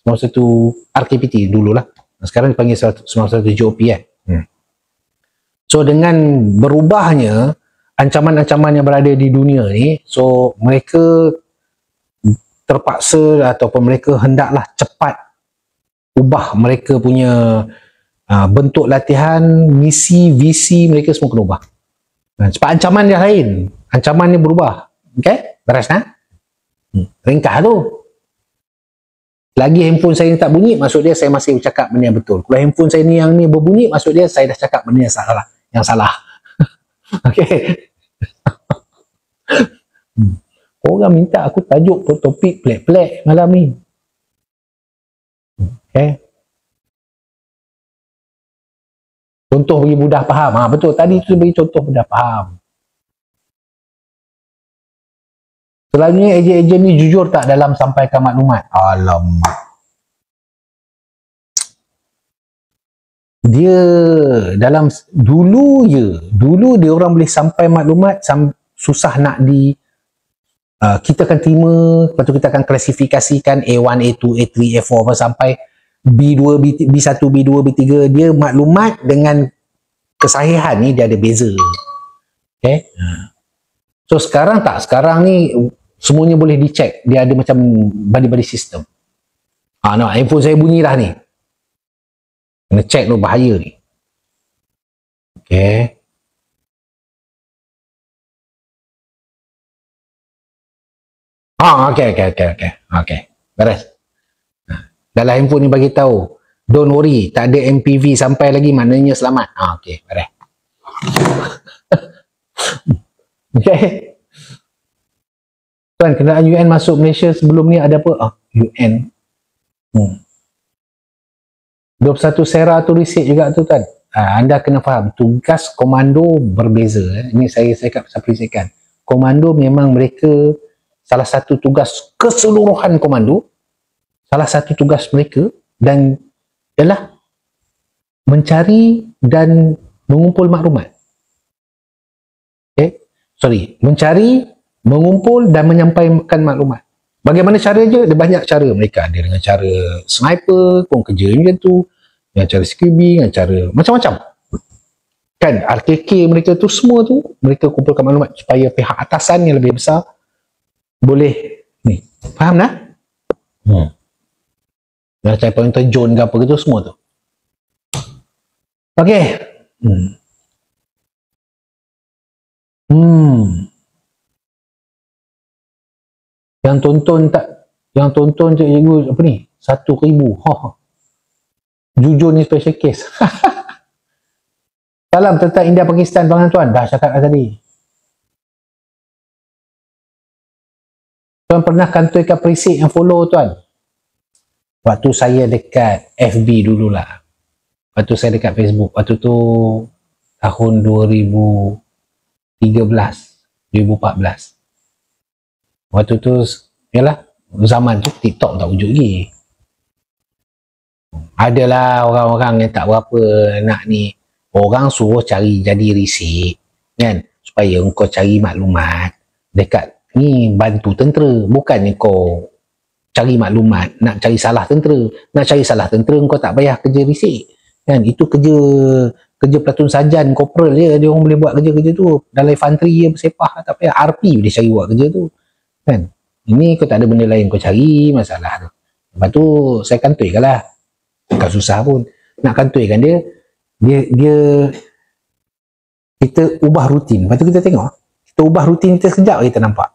91 RKPT dululah. Sekarang dipanggil 91 GOP So dengan berubahnya ancaman-ancaman yang berada di dunia ni, so mereka terpaksa ataupun mereka hendaklah cepat ubah mereka punya bentuk latihan, misi, visi mereka semua kena ubah. Sebab ancaman dia lain, ancaman ni berubah. Okay, beres nah? Ringkas tu. Lagi handphone saya ni tak bunyi, maksud dia saya masih bercakap benda yang betul. Kalau handphone saya ni yang ni berbunyi, maksud dia saya dah cakap benda yang salah. Okay. Orang minta aku tajuk topik pelik-pelik malam ni. Okay. Contoh bagi mudah faham. Betul, tadi tu bagi contoh mudah faham. Selalunya ejen-ejen ni jujur tak dalam sampaikan maklumat? Alamak. Dia dalam dulu dia orang boleh sampai maklumat susah nak kita akan terima, lepas tu kita akan klasifikasikan A1, A2, A3, A4 sampai B2, B1, B2, B3. Dia maklumat dengan kesahihan ni dia ada beza. Okay. So sekarang tak, sekarang ni semuanya boleh dicek, dia ada macam body system. Nampak handphone saya bunyi dah ni, kena check tu, bahaya ni. Okay. Okay. Beres. Dalam handphone ni bagi tahu, don't worry, tak ada MPV sampai lagi, maknanya selamat. Okay, beres. Okay. Tuan, kenderaan UN masuk Malaysia sebelum ni ada apa? UN. 21 Sera tu riset juga tu tuan. Anda kena faham, tugas komando berbeza. Ini saya sampaikan. Komando memang mereka, salah satu tugas keseluruhan komando, salah satu tugas mereka dan ialah mencari dan mengumpul maklumat. Mencari, mengumpul dan menyampaikan maklumat. Bagaimana caranya? Ada banyak cara. Mereka ada dengan cara sniper pun kerja macam tu, dengan cara skibing, dengan cara macam-macam kan. RKK mereka tu semua tu mereka kumpulkan maklumat supaya pihak atasan yang lebih besar boleh ni, faham tak? Dengan cara pointer John ke apa gitu semua tu. Okey. Yang tonton cikgu apa ni? 1,000. Jujur ni special case. Salam tentang India Pakistan tuan. Dah cakap tadi. Tuan pernah kantorkan preset yang follow tuan? Waktu saya dekat FB dululah. Waktu saya dekat Facebook. Waktu tu tahun 2014. Waktu tu yalah, zaman tu TikTok tak wujud lagi. Adalah orang-orang yang tak berapa nak ni, orang suruh cari jadi risik kan, supaya engkau cari maklumat dekat ni bantu tentera, bukan ni kau cari maklumat, nak cari salah tentera. Nak cari salah tentera kau tak payah kerja risik. Kan? Itu kerja platoon sarjan, korporal dia orang boleh buat kerja-kerja tu. Dalam infanteri dia bersepah, tak payah. RP boleh cari buat kerja tu. Kan? Ini kau tak ada benda lain kau cari, masalah tu. Lepas tu saya kantuikan lah. Bukan susah pun. Nak kantuikan dia kita ubah rutin. Lepas tu kita tengok, kita ubah rutin kita sekejap kita nampak.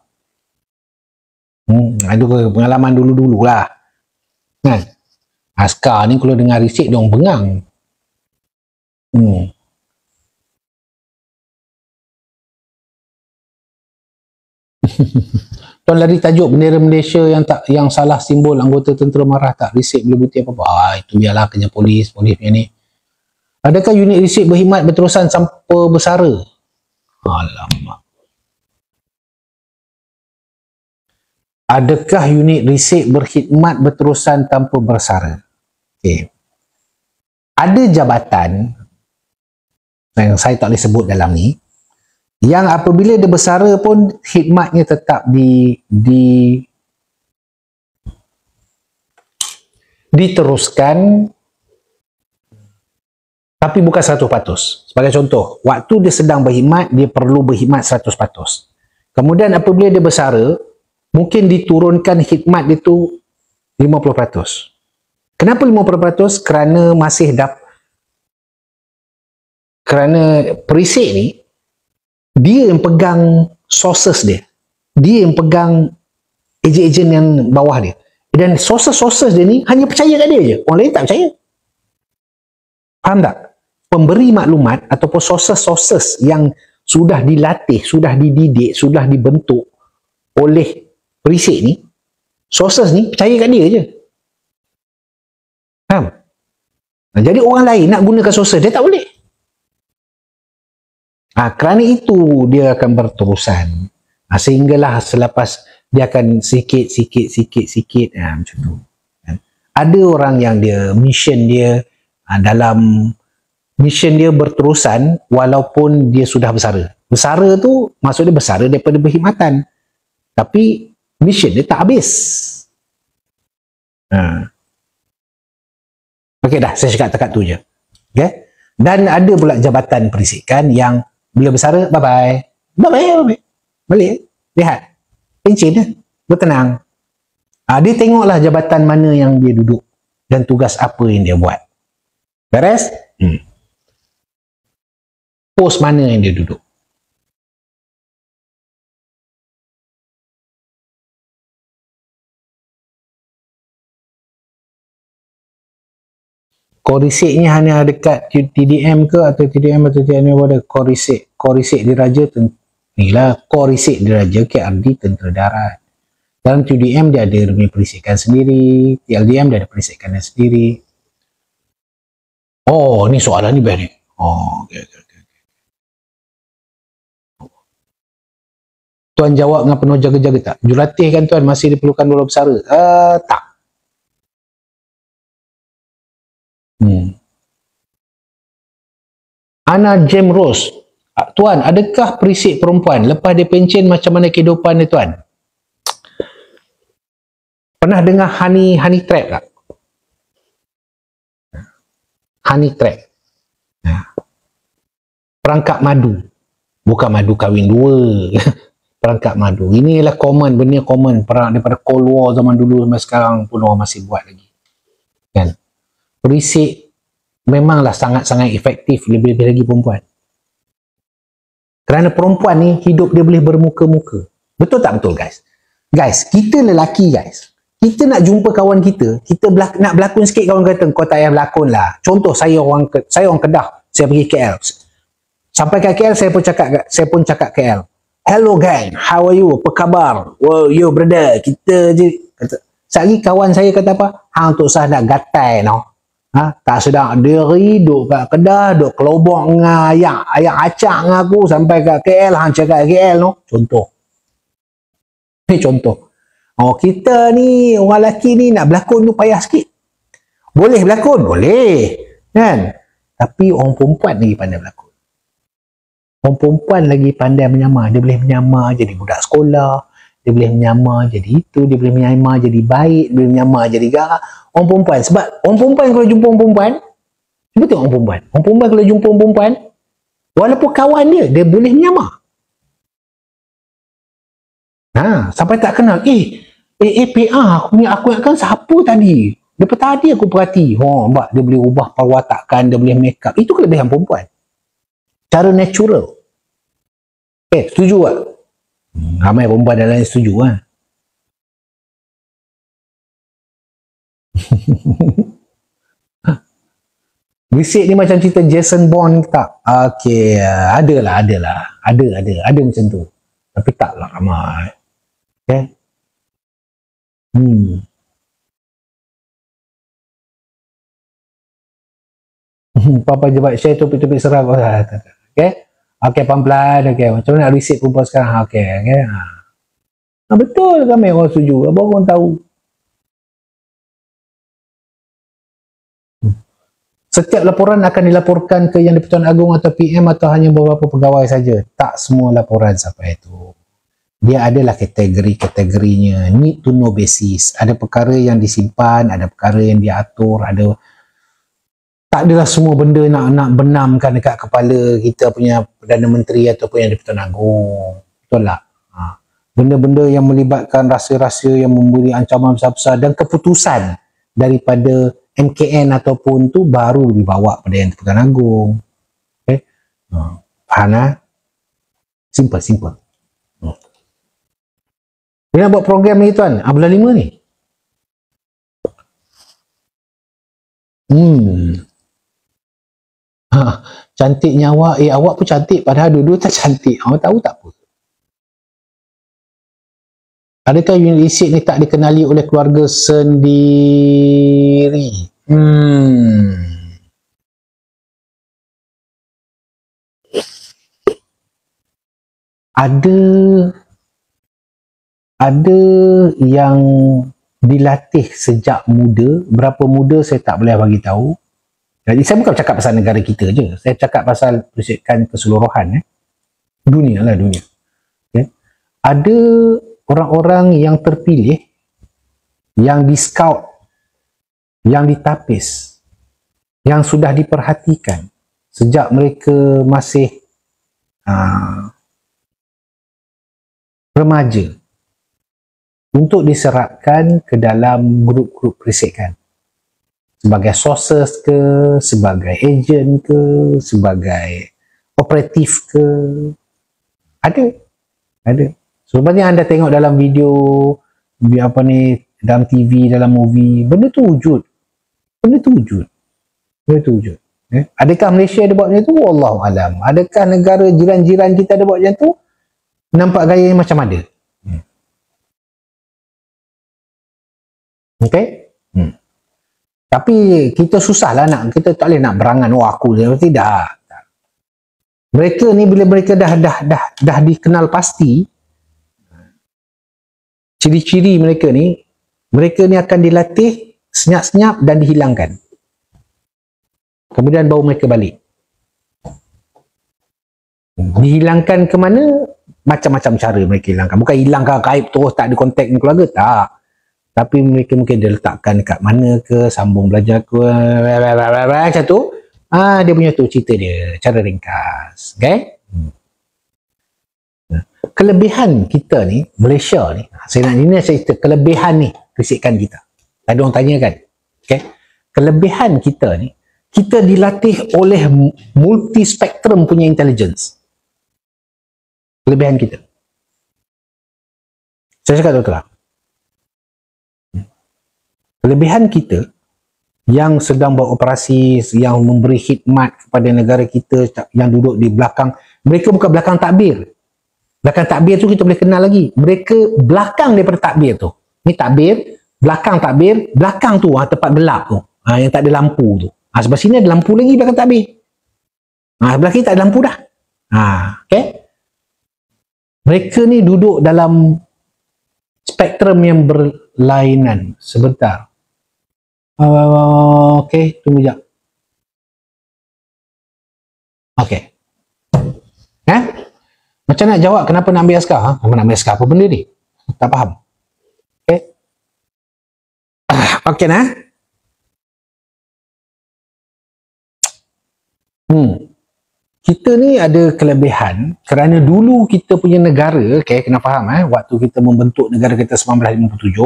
Ada pengalaman dulu-dulu lah. Kan? Askar ni kalau dengar risik dia orang bengang. Tuan lari tajuk bendera Malaysia yang salah simbol anggota tentera marah tak risik boleh bukti apa-apa. Itu biarlah kerja polis punya ni. Adakah unit risik berkhidmat berterusan sampai bersara? Alamak. Adakah unit risik berkhidmat berterusan tanpa bersara? Okay. Ada jabatan yang saya tak boleh sebut dalam ni, yang apabila dia bersara pun khidmatnya tetap diteruskan, tapi bukan 100%. Sebagai contoh, waktu dia sedang berkhidmat, dia perlu berkhidmat 100%. Kemudian apabila dia bersara, mungkin diturunkan khidmat dia tu 50%. Kenapa 50%? Kerana perisik ni, dia yang pegang sources dia. Dia yang pegang ejen-ejen yang bawah dia. Dan sources dia ni hanya percaya kat dia je. Orang lain tak percaya. Faham tak? Pemberi maklumat ataupun sources yang sudah dilatih, sudah dididik, sudah dibentuk oleh perisik ni, sources ni percaya kat dia je. Faham? Jadi orang lain nak gunakan sources dia tak boleh. Kerana itu dia akan berterusan. Sehinggalah selepas dia akan sikit macam tu. Ada orang yang mission dia dalam mission dia berterusan walaupun dia sudah bersara. Bersara tu maksud dia bersara daripada berkhidmatan. Tapi mission dia tak habis. Okey dah, saya cakap dekat tu je. Okey. Dan ada pula jabatan perisikan yang bila bersara, bye-bye. Balik. Lihat. Pencin dia. Bertenang. Dia tengoklah jabatan mana yang dia duduk dan tugas apa yang dia buat. Beres? Pos mana yang dia duduk. Korisiknya hanya dekat TDM ke atau TDM atau TDM apa ada korisik diraja inilah korisik diraja KRD Tentera Darat. Dalam TDM dia ada perisikan sendiri, TLDM dia ada perisikan sendiri. Oh, ni soalan ni best ni. Oh, okey. Tuan jawab dengan penuh jaga-jaga tak? Jurulatih kan tuan masih diperlukan bola bersara? Tak. Ana Jem Rose, tuan, adakah perisik perempuan lepas dia pencen macam mana kehidupan dia tuan? Pernah dengar honey trap tak? Honey trap. Perangkap madu. Bukan madu kahwin dua. Perangkap madu. Inilah common, benda common perang daripada Cold War zaman dulu sampai sekarang pun orang masih buat lagi. Kan? Perisik memanglah sangat-sangat efektif lebih-lebih lagi perempuan. Kerana perempuan ni hidup dia boleh bermuka-muka. Betul tak betul guys? Guys, kita lelaki guys. Kita nak jumpa kawan kita nak berlakon sikit, kawan kata kau tak payah berlakon lah. Contoh saya orang Kedah, saya pergi KL. Sampai kat KL saya pun cakap KL. Hello gang, how are you? Apa khabar? Oh, yo brother, kita je kata. Sekali kawan saya kata apa? Hang tu sah nak gatai no. Tak sedap diri duk kat Kedah, duk kelobok dengan ayak acak dengan aku sampai kat KL, hang cakap KL no. Contoh. Ni contoh. Kita ni orang lelaki ni nak berlakon tu payah sikit. Boleh berlakon? Boleh. Kan? Tapi orang perempuan lagi pandai berlakon. Orang perempuan lagi pandai menyamar. Dia boleh menyamar jadi budak sekolah. dia boleh menyamar jadi itu, dia boleh menyamar jadi baik, dia boleh menyamar jadi galak. Orang perempuan, sebab orang perempuan kalau jumpa orang perempuan, cuba tengok orang perempuan. Orang perempuan kalau jumpa orang perempuan, walaupun kawan dia boleh menyamar. Sampai tak kenal. PA, aku ingatkan siapa tadi? Daripada tadi aku perhati. Nampak dia boleh ubah perwatakan, dia boleh make up. Itu kelebihan perempuan. Cara natural. Setuju tak? Ramai perempuan dalam yang setuju kan? Bisik ni macam cerita Jason Bourne tak? Okey, ada macam tu. Tapi taklah ramai. Okay? Papa je buat share topik-topik seram. Okay? Okay, pelan-pelan. Okay. Macam mana nak reset perempuan sekarang? Okay. Betul ramai orang setuju. Abang orang tahu. Setiap laporan akan dilaporkan ke Yang di-Pertuan Agong atau PM atau hanya beberapa pegawai saja? Tak semua laporan sampai itu. Dia adalah kategorinya. Need to know basis. Ada perkara yang disimpan, ada perkara yang diatur, ada. Tak adalah semua benda nak benamkan dekat kepala kita punya Perdana Menteri ataupun Yang di-Pertuan Agong. Betul tak? Benda-benda yang melibatkan rahsia-rahsia yang memberi ancaman besar-besar dan keputusan daripada MKN ataupun tu baru dibawa pada Yang di-Pertuan Agong. Okay? Faham lah? Simple. Dia nak buat program ni tuan, bulan 5 ni. Cantiknya awak. Awak pun cantik padahal dua-dua tak cantik. Awak tahu tak apa? Adakah unit resit ni tak dikenali oleh keluarga sendiri? Ada yang dilatih sejak muda. Berapa muda saya tak boleh bagi tahu. Jadi saya bukan cakap pasal negara kita je. Saya cakap pasal persikan keseluruhan. Dunia. Okay. Ada orang-orang yang terpilih, yang di-scout, yang ditapis, yang sudah diperhatikan sejak mereka masih remaja untuk diserapkan ke dalam grup-grup perisikan. Sebagai sources ke, sebagai agent ke, sebagai operatif ke. Ada. Sebenarnya anda tengok dalam video, dalam TV, dalam movie, benda tu wujud. Adakah Malaysia ada buat macam tu? Wallahualam. Adakah negara jiran-jiran kita ada buat macam tu? Nampak gaya macam ada. Okay? Tapi kita susahlah kita tak boleh nak berangan aku tidak. Mereka ni bila mereka dah dikenal pasti, ciri-ciri mereka ni akan dilatih senyap-senyap dan dihilangkan. Kemudian baru mereka balik. Dihilangkan ke mana? Macam-macam cara mereka hilangkan. Bukan hilangkan gaib terus tak ada kontak dengan keluarga, tak. Tapi mereka mungkin dia letakkan dekat mana ke, sambung belajar ke, macam tu. Dia punya tu cerita dia, cara ringkas. Okay? Kelebihan kita ni, Malaysia ni, saya cerita kelebihan ni, perisikan kita. Tadi orang tanya kan? Okay? Kelebihan kita ni, kita dilatih oleh multi-spektrum punya intelligence. Kelebihan kita. Saya cakap betul lah. Kelebihan kita yang sedang beroperasi, yang memberi khidmat kepada negara kita, yang duduk di belakang, mereka bukan belakang takbir. Belakang takbir tu kita boleh kenal lagi. Mereka belakang daripada takbir tu. Ni takbir, belakang takbir, belakang tu tempat gelap tu. Yang tak ada lampu tu. Sebelah sini ada lampu lagi belakang takbir. Sebelah kiri tak ada lampu dah. Okay? Mereka ni duduk dalam spektrum yang berlainan. Sebentar. Okay, tunggu sekejap. Okay. Macam nak jawab kenapa nak ambil askar? Kenapa nak ambil askar? Apa benda ni? Tak faham? Okay. Okay nah. Kita ni ada kelebihan kerana dulu kita punya negara, okay, kena faham waktu kita membentuk negara kita 1957,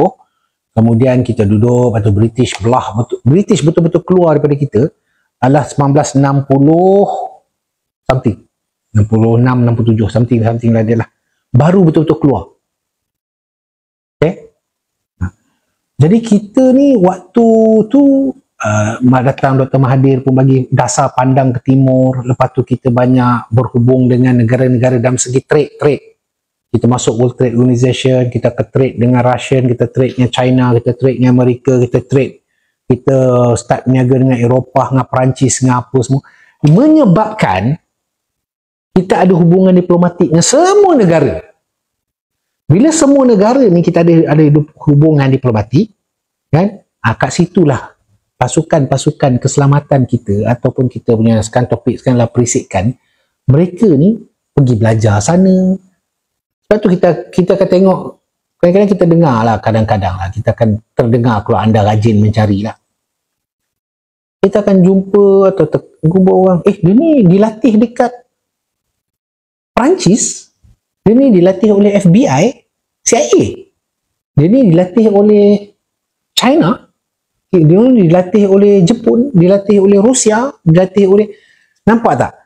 kemudian kita duduk, lepas tu British betul-betul keluar daripada kita adalah 1960 something, 66, 67 something lah dia lah, baru betul-betul keluar. Okay. Jadi kita ni waktu tu datang Dr. Mahathir pun bagi dasar pandang ke timur. Lepas tu kita banyak berhubung dengan negara-negara dalam segi trade. Kita masuk World Trade Organization, kita ke trade dengan Russian, kita trade dengan China, kita trade dengan Amerika, kita start berniaga dengan Eropah, dengan Perancis, dengan apa semua, menyebabkan kita ada hubungan diplomatik dengan semua negara. Bila semua negara ni kita ada hubungan diplomatik, kan? Kat situlah pasukan-pasukan keselamatan kita ataupun kita punya sekarang topik sekarang lah perisikan, mereka ni pergi belajar sana. Sebab tu kita akan tengok, kadang-kadang kita dengar lah, kadang-kadang lah kita akan terdengar kalau anda rajin mencari lah, kita akan jumpa atau jumpa orang, dia ni dilatih dekat Perancis, dia ni dilatih oleh FBI, CIA, dia ni dilatih oleh China, dia dilatih oleh Jepun, dilatih oleh Rusia, dilatih oleh... Nampak tak?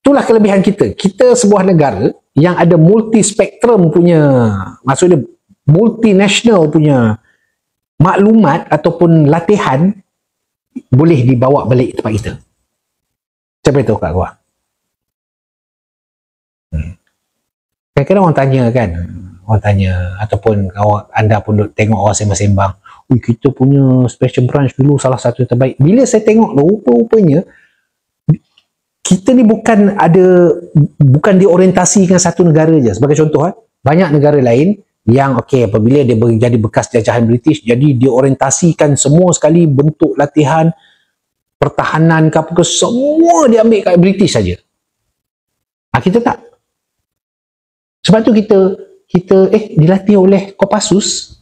Itulah kelebihan kita. Kita sebuah negara yang ada multi-spektrum punya, maksudnya multinational punya maklumat ataupun latihan boleh dibawa balik tempat kita. Siapa tahu kat gua? Kadang-kadang orang tanya kan, ataupun anda pun tengok orang sembang-sembang, kita punya special branch dulu salah satu yang terbaik. Bila saya tengok rupa-rupanya kita ni bukan diorientasikan satu negara je. Sebagai contoh, banyak negara lain yang apabila dia jadi bekas jajahan British, jadi diorientasikan semua sekali bentuk latihan pertahanan ke semua diambil kat British saja. Kita tak. Sebab tu kita dilatih oleh Kopassus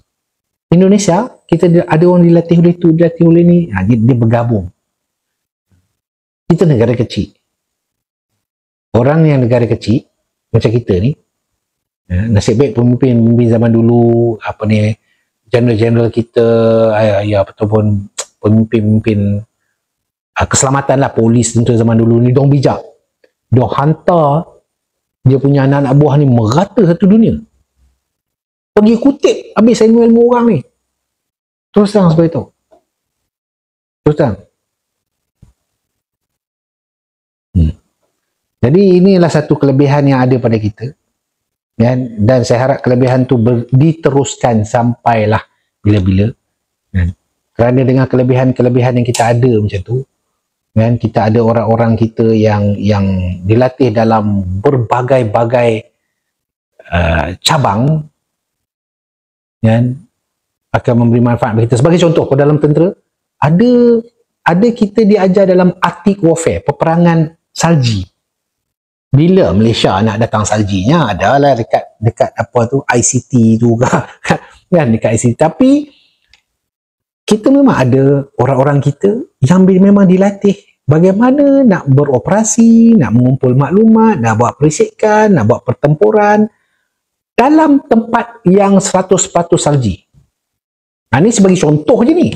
Indonesia, kita ada orang dilatih oleh tu, dilatih oleh ni, dia bergabung. Kita negara kecil. Orang yang negara kecil macam kita ni, nasib baik pemimpin zaman dulu, general-general kita, ataupun pemimpin keselamatan lah, polis tentera zaman dulu ni, diorang bijak. Diorang hantar dia punya anak-anak buah ni merata satu dunia. Pergi kutip habis ilmu-ilmu orang ni. Terus terang seperti itu. Terus terang. Jadi inilah satu kelebihan yang ada pada kita. Dan saya harap kelebihan tu diteruskan sampailah bila-bila. Kerana dengan kelebihan-kelebihan yang kita ada macam tu, kita ada orang-orang kita yang dilatih dalam berbagai-bagai cabang, akan memberi manfaat bagi kita. Sebagai contoh, dalam tentera ada kita diajar dalam Arctic warfare, peperangan salji. Bila Malaysia nak datang saljinya, adalah dekat apa tu, ICT tu kan, dekat ICT. Tapi kita memang ada orang-orang kita yang memang dilatih bagaimana nak beroperasi, nak mengumpul maklumat, nak buat perisikan, nak buat pertempuran dalam tempat yang 100% salji. Ini sebagai contoh je ni.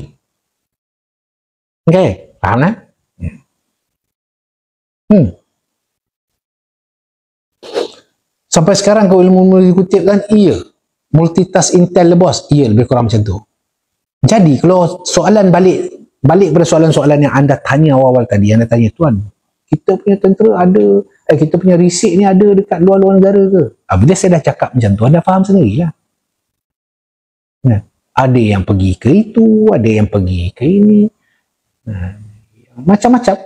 Okay, faham lah? Sampai sekarang kalau ilmu dikutip kan, multitask intel bos, lebih kurang macam tu. Jadi kalau soalan balik pada soalan-soalan yang anda tanya awal-awal tadi, anda tanya, tuan, kita punya tentera ada, kita punya risik ni ada dekat luar-luar negara ke? Bila saya dah cakap macam tu, anda faham sendirilah. Ada yang pergi ke itu, ada yang pergi ke ini, macam-macam.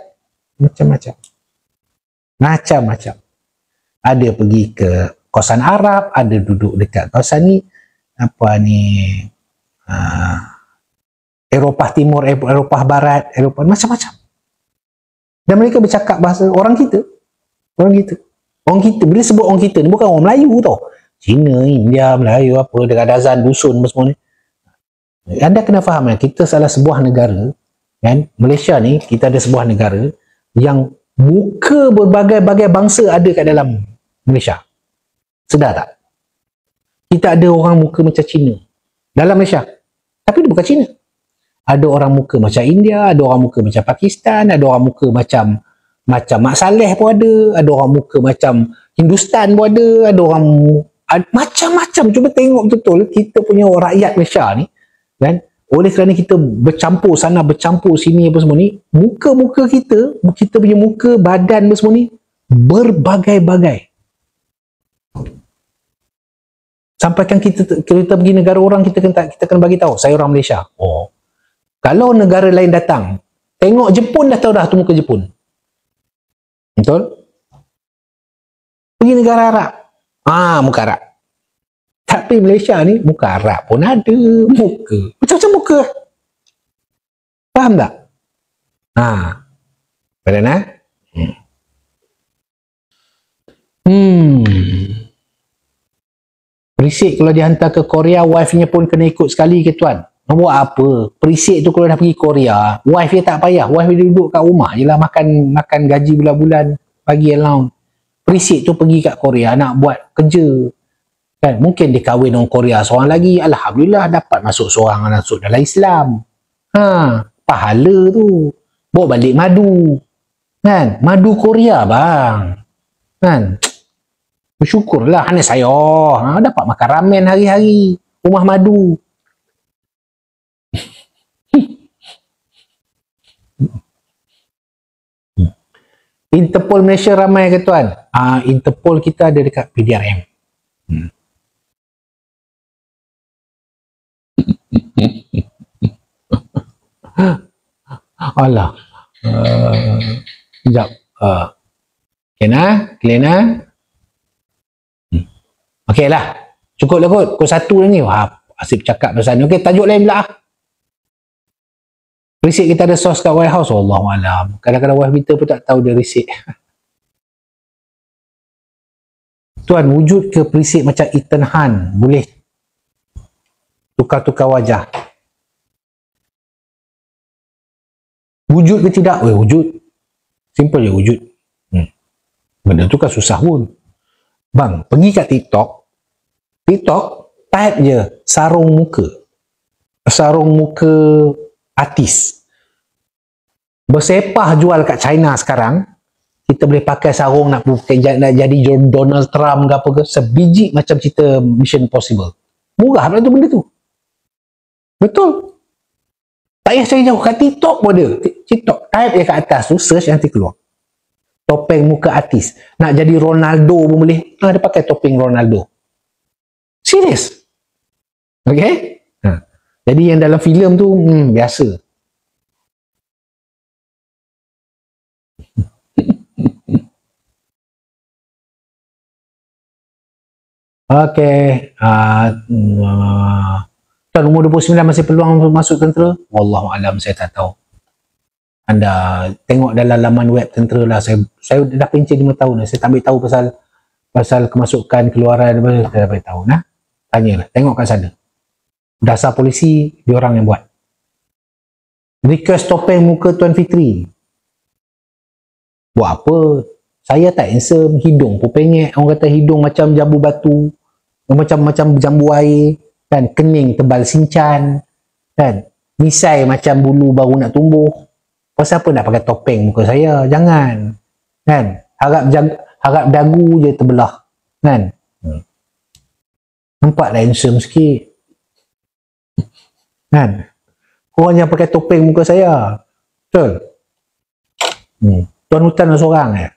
Ada pergi ke kawasan Arab, ada duduk dekat kawasan ni, Eropah Timur, Eropah Barat, Eropah, macam-macam. Dan mereka bercakap bahasa orang kita. Bila sebut orang kita ni bukan orang Melayu tau. China, India, Melayu, apa, dengan dazan dusun semua ni. Anda kena faham, kita salah sebuah negara, kan? Malaysia ni, kita ada sebuah negara yang muka berbagai-bagai bangsa ada kat dalam Malaysia. Sedar tak? Kita ada orang muka macam Cina dalam Malaysia, tapi dia bukan Cina. Ada orang muka macam India, ada orang muka macam Pakistan, ada orang muka macam Mak Saleh pun ada orang muka macam Hindustan pun ada orang macam-macam. Cuba tengok betul-betul kita punya rakyat Malaysia ni, kan? Oleh kerana kita bercampur sana, bercampur sini apa semua ni, muka-muka kita punya muka, badan apa semua ni berbagai-bagai. Sampaikan kita pergi negara orang, kita kena bagi tahu saya orang Malaysia. Oh, kalau negara lain datang, tengok Jepun dah tahu dah tu muka Jepun. Betul? Pergi negara Arab, muka Arab. Tapi Malaysia ni muka Arab pun ada, muka macam-macam muka. Faham tak? Badan Perisik kalau dihantar ke Korea, wife-nya pun kena ikut sekali ke tuan? Buat apa? Perisik tu kalau dah pergi Korea, wife dia tak payah. Wife dia duduk kat rumah je lah, makan gaji bulan-bulan, bagi allowance. Perisik tu pergi kat Korea nak buat kerja. Kan? Mungkin dia kahwin orang Korea seorang lagi. Alhamdulillah dapat masuk seorang masuk dalam Islam. Pahala tu. Bawa balik madu. Kan? Madu Korea bang. Kan? Bersyukurlah anak saya. Dapat makan ramen hari-hari. Rumah madu. Interpol Malaysia ramai ke tuan? Interpol kita ada dekat PDRM. Alah. Sekejap. Kelena. Okey lah. Cukup lah kot. Kau satu lah ni. Asyik cakap pasal ni. Okey, tajuk lain pula. Risik kita ada sos kat White House. Allahualam. Kadang-kadang wife kita pun tak tahu dia risik. Tuan, wujud ke perisik macam Ethan Hunt? Boleh tukar-tukar wajah? Wujud ke tidak? Wujud. Simple je wujud. Benda tu kan susah pun. Bang, pergi kat TikTok, type je sarung muka artis. Bersepah jual kat China sekarang. Kita boleh pakai sarung nak jadi Donald Trump ke apa ke, sebiji macam cerita Mission Impossible. Murah pula tu benda tu. Betul. Tak payah cari jauh, kat TikTok pun ada. TikTok, type je kat atas tu, search nanti keluar. Topeng muka artis. Nak jadi Ronaldo pun boleh. Dia pakai topeng Ronaldo. Serius. Okay? Jadi yang dalam filem tu, biasa. Okay. Tuan, umur 29 masih peluang untuk masuk tentera? Wallahualam, saya tak tahu. Anda tengok dalam laman web tentera lah. Saya dah pencet 5 tahun dah. Saya tak ambil tahu pasal kemasukan, keluaran, saya dah ambil tahu. Tanyalah, tengok kat sana. Dasar polisi, diorang yang buat. Request topeng muka Tuan Fitri. Buat apa? Saya tak handsome, hidung pun penyek. Orang kata hidung macam jambu batu, macam jambu air, kan? Kening tebal sinchan, kan? Misai macam bulu baru nak tumbuh. Pasal apa nak pakai topeng muka saya? Jangan. Kan? Harap dagu je terbelah. Kan? Nampaklah handsome sikit. Kan? Korang jangan pakai topeng muka saya. Betul? Tuan Hutan seorang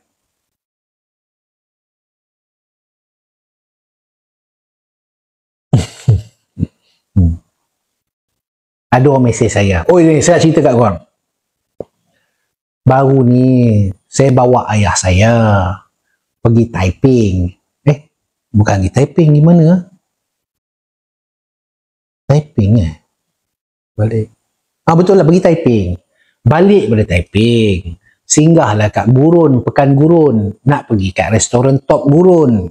Ada orang mesej saya. Oh, ini saya cerita kat korang. Baru ni saya bawa ayah saya pergi Taiping. Bukan pergi Taiping, di mana? Taiping balik. Betul lah, pergi Taiping. Balik pada Taiping. Singgahlah kat Gurun, Pekan Gurun. Nak pergi kat restoran top Gurun.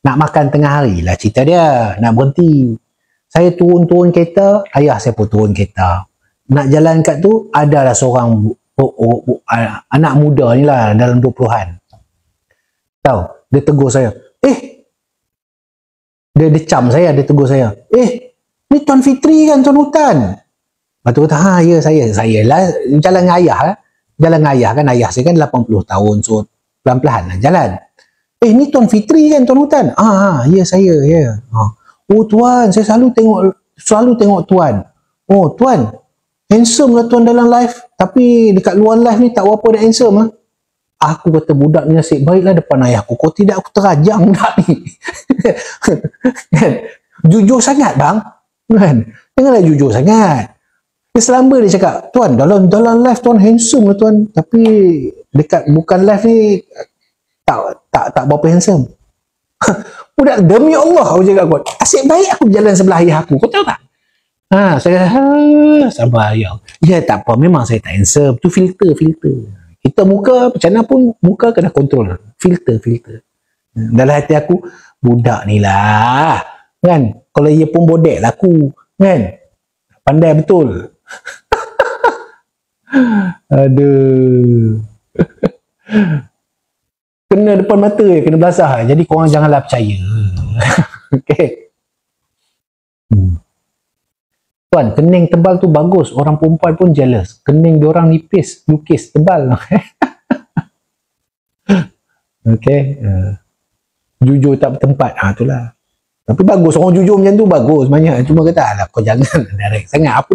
Nak makan tengah hari lah cerita dia. Nak berhenti. Saya turun kereta, ayah saya pun turun kereta. Nak jalan kat tu, adalah seorang anak muda ni lah, dalam 20-an. Tahu, dia tegur saya. Dia decam saya, dia tegur saya. Ni Tuan Fitri kan, Tuan Hutan? Lepas tu kata, ya saya lah jalan dengan ayah lah. Jalan dengan ayah kan, ayah saya kan 80 tahun, so pelan-pelan lah jalan. Ni Tuan Fitri kan, Tuan Hutan? Ya saya, ya. Oh Tuan, saya selalu tengok Tuan. Oh Tuan, handsome lah Tuan dalam live, tapi dekat luar live ni tak berapa dia handsome lah. Aku kata, budak ni nasib baiklah depan ayahku. Kau tidak, aku terajang budak ni. Jujur sangat bang. Kan? Janganlah jujur sangat. Dia selamba dia cakap, Tuan, dalam live Tuan handsome lah Tuan, tapi dekat bukan live ni tak berapa handsome. Budak, demi Allah aku cakap kot, asyik baik aku berjalan sebelah ayah aku, kau tahu tak? Saya kata, sabar ayah. Ya tak apa, memang saya tak handsome, tu filter. Kita muka macam mana pun, muka kena kontrol, filter. Dalam hati aku, budak ni lah kan, kalau ia pun bodek lah aku kan, pandai betul. Aduh. Kena depan mata je, kena belasah. Jadi korang janganlah percaya. Okay. Tuan, kening tebal tu bagus. Orang perempuan pun jealous. Kening diorang nipis, lukis, tebal. Okay. Jujur tak bertempat. Itulah. Tapi bagus. Orang jujur macam tu bagus. Banyak. Cuma kata, alah kau jangan direct sangat. Apa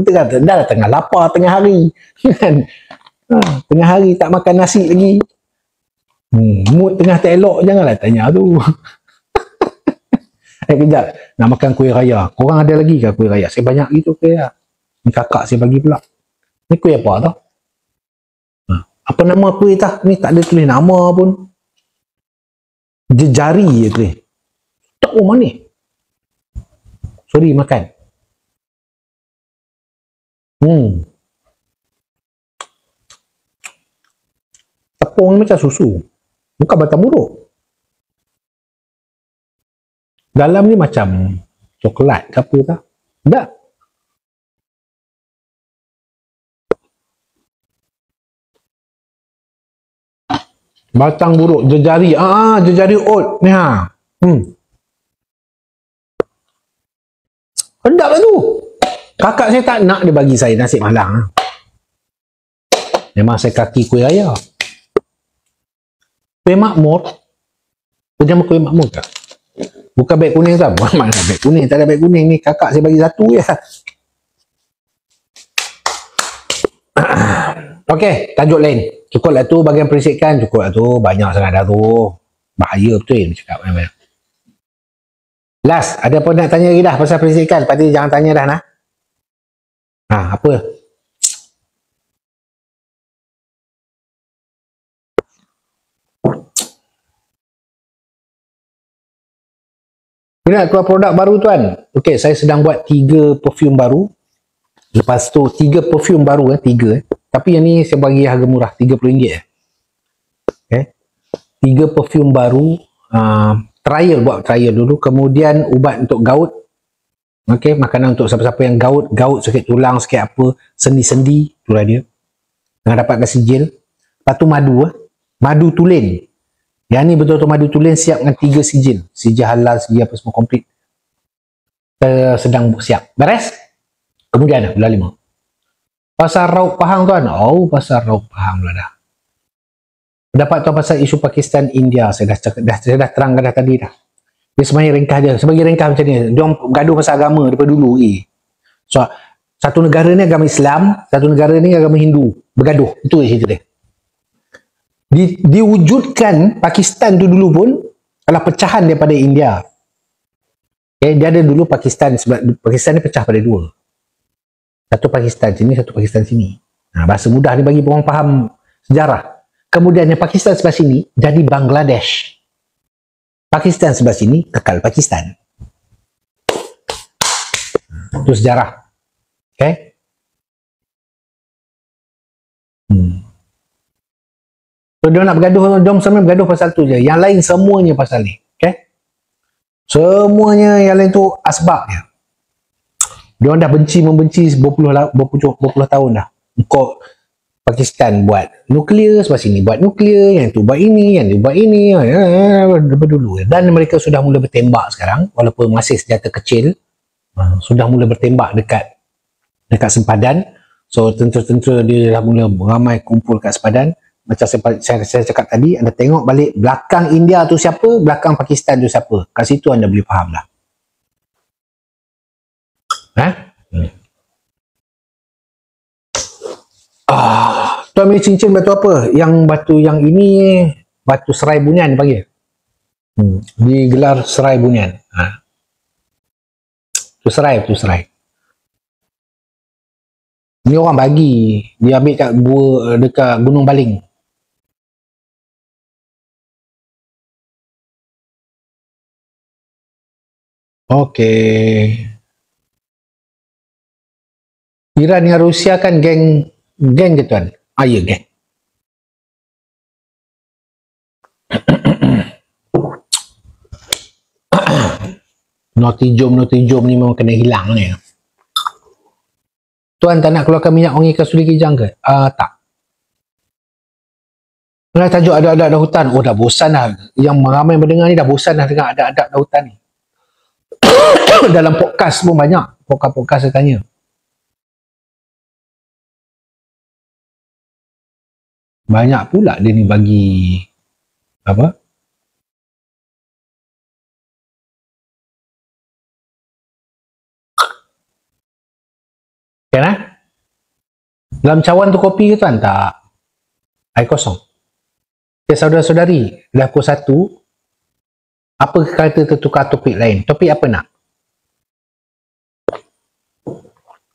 tengah lapar tengah hari. Kan? Tengah hari tak makan nasi lagi. Mood tengah tak elok, janganlah tanya tu. Kejap, nak makan kuih raya. Korang ada lagi ke kuih raya? Saya banyak gitu kuih raya. Ni kakak saya bagi pula. Ni kuih apa tau? Apa nama kuih tah? Ni tak ada tulis nama pun. Jejari je tulis. Tak tahu mana ni. Sorry, makan. Tepung ni macam susu. Bukan batang buruk. Dalam ni macam coklat ke apa tak? Tak. Batang buruk, jejari. Jejari oat ni ha. Sedap lah tu. Kakak saya tak nak dia bagi saya nasi malang. Memang saya kaki kuih raya. Kuih makmur. Dia nama kuih makmur tak? Bukan beg kuning tak? Mana beg kuning? Tak ada beg kuning ni. Kakak saya bagi satu je. Okey, tajuk lain. Cukup lah tu bagian perisikan. Cukup lah tu. Banyak sangat dah tu. Bahaya betul ni cakap. Last, ada apa nak tanya lagi dah pasal perisikan? Tadi jangan tanya dah nah. Apa? Nak keluar produk baru tuan. Okey, saya sedang buat 3 perfume baru. Lepas tu 3 perfume baru 3. Tapi yang ni saya bagi harga murah RM30. Okey. 3 perfume baru, buat trial dulu, kemudian ubat untuk gout. Okey, makanan untuk siapa-siapa yang gout sakit tulang, sakit apa, sendi-sendi, itulah dia. Nak dapatkan sijil. Lepas tu madu tulen. Yang ni betul-betul madu tulen siap dengan 3 sijil. Sijil halal, sijil apa semua komplit. Kita sedang siap. Beres? Kemudian bulan 5. Pasar Raub Pahang tuan. Pasar Raub Pahang pula dah. Pendapat tuan pasal isu Pakistan, India. Saya dah terangkan dah tadi dah. Dia sebenarnya ringkas dia. Sebagai ringkas macam ni. Dia gaduh pasal agama daripada dulu. So, satu negara ni agama Islam, satu negara ni agama Hindu. Bergaduh. Itu cerita dia. Diwujudkan Pakistan tu dulu pun adalah pecahan daripada India. Okay, dia ada dulu Pakistan ni pecah pada 2. Satu Pakistan sini, satu Pakistan sini. Bahasa mudah ni bagi orang faham sejarah. Kemudian yang Pakistan sebelah sini jadi Bangladesh. Pakistan sebelah sini kekal Pakistan. Itu sejarah. Okay? So, dia nak bergaduh, dia sebenarnya bergaduh pasal tu je. Yang lain semuanya pasal ni. Okay? Semuanya yang lain tu asbabnya. Diorang dah membenci berpuluh tahun dah. Kau Pakistan buat nuklear, sebab sini buat nuklear, yang tu buat ini, yang tu buat ini, daripada dulu. Dan mereka sudah mula bertembak sekarang, walaupun masih senjata kecil, sudah mula bertembak dekat sempadan. So tentera-tentera dia dah mula ramai kumpul kat sempadan. Macam saya cakap tadi, anda tengok balik belakang India tu siapa, belakang Pakistan tu siapa. Kat situ anda boleh faham lah. Tuan punya cincin batu apa? Yang batu yang ini batu serai bunian panggil. Digelar serai bunian. Tu serai. Ni orang bagi, dia ambil kat gua dekat Gunung Baling. Okey. Iran dengan Rusia kan geng ke tuan? Ya, geng. Notijom ni memang kena hilang ni. Tuan tak nak keluarkan minyak wangi kasuri kijang ke? Tak. Nah, tajuk ada hutan. Oh, dah bosan dah. Yang ramai mendengar ni dah bosan dah dengar ada hutan ni. Dalam podcast pun banyak. Podcast saya tanya. Banyak pula dia ni bagi apa? Kan dalam cawan tu kopi ke tuan? Tak. Air kosong. Okay, saudara-saudari, dah pukul 1. Apa kata tertukar topik lain? Topik apa nak?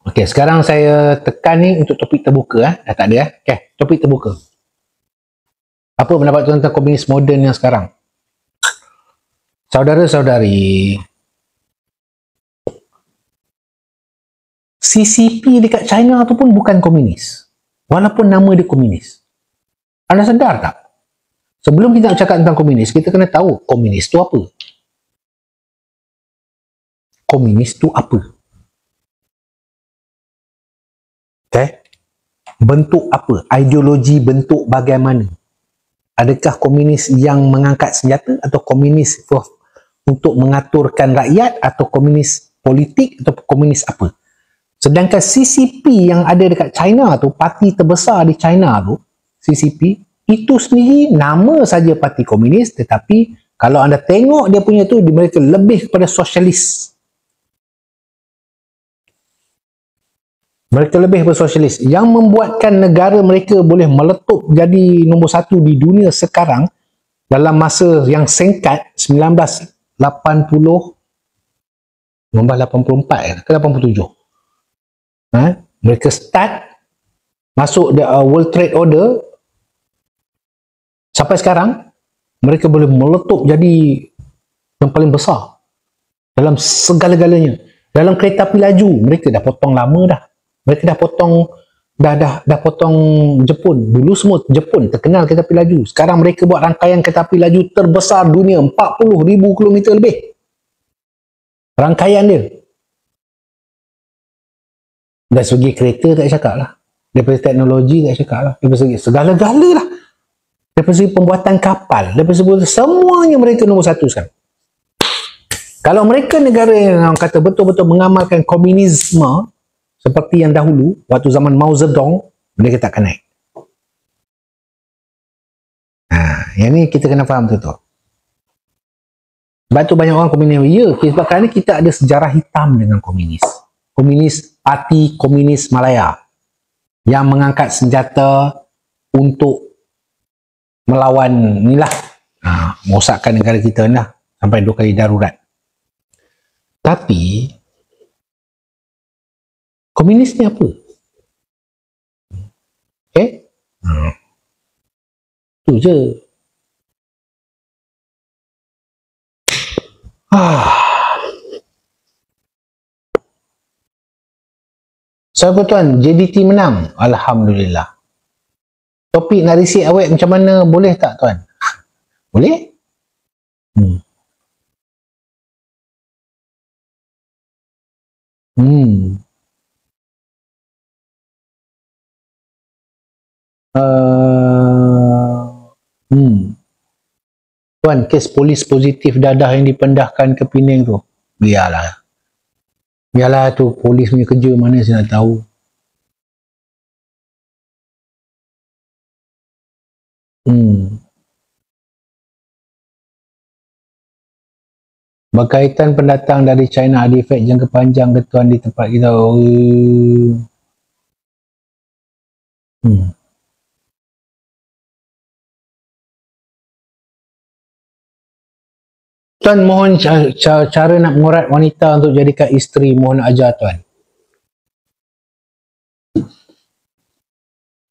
Okey, sekarang saya tekan ni untuk topik terbuka. Dah tak ada. Okey, topik terbuka. Apa pendapat tuan tentang komunis moden yang sekarang? Saudara-saudari, CCP dekat China tu pun bukan komunis. Walaupun nama dia komunis. Anda sedar tak? Sebelum kita cakap tentang komunis, kita kena tahu komunis tu apa. Komunis tu apa? Okay? Bentuk apa? Ideologi bentuk bagaimana? Adakah komunis yang mengangkat senjata atau komunis untuk mengaturkan rakyat atau komunis politik atau komunis apa? Sedangkan CCP yang ada dekat China tu, parti terbesar di China tu, CCP, itu sendiri nama saja parti komunis, tetapi kalau anda tengok dia punya tu, mereka lebih kepada sosialis. Mereka lebih bersosialis. Yang membuatkan negara mereka boleh meletup jadi nombor 1 di dunia sekarang dalam masa yang singkat 1984 ke 87. Mereka start masuk World Trade Order sampai sekarang mereka boleh meletup jadi yang paling besar dalam segala-galanya. Dalam kereta api laju mereka dah potong lama dah. Mereka dah potong potong Jepun. Dulu semua Jepun terkenal kereta api laju. Sekarang mereka buat rangkaian kereta api laju terbesar dunia, 40,000 km lebih. Rangkaian dia. Dari segi kereta tak cakap lah. Daripada teknologi tak cakap lah. Daripada segi segala-gala lah. Daripada segi pembuatan kapal. Daripada segi semuanya mereka nombor 1 sekarang. Kalau mereka negara yang kata betul-betul mengamalkan komunisme seperti yang dahulu, waktu zaman Mao Zedong, mereka tak akan naik. Yang ni kita kena faham betul-betul. Sebab tu banyak orang komunis. Ya, sebab kerana kita ada sejarah hitam dengan komunis. Komunis, parti komunis Malaya yang mengangkat senjata untuk melawan inilah, merosakkan negara kita lah sampai 2 kali darurat. Tapi komunis ni apa? Okay? Tu je. Siapa tuan? JDT menang. Alhamdulillah. Topik nak risik awet macam mana? Boleh tak tuan? Boleh? Hmm. Tuan, kes polis positif dadah yang dipendahkan ke Penang tu. Biarlah. Biarlah tu polis punya kerja mana saya nak tahu. Berkaitan pendatang dari China ada efek jangka panjang ke tuan di tempat kita? Tuan mohon cara nak mengurat wanita untuk jadikan isteri, mohon ajar tuan.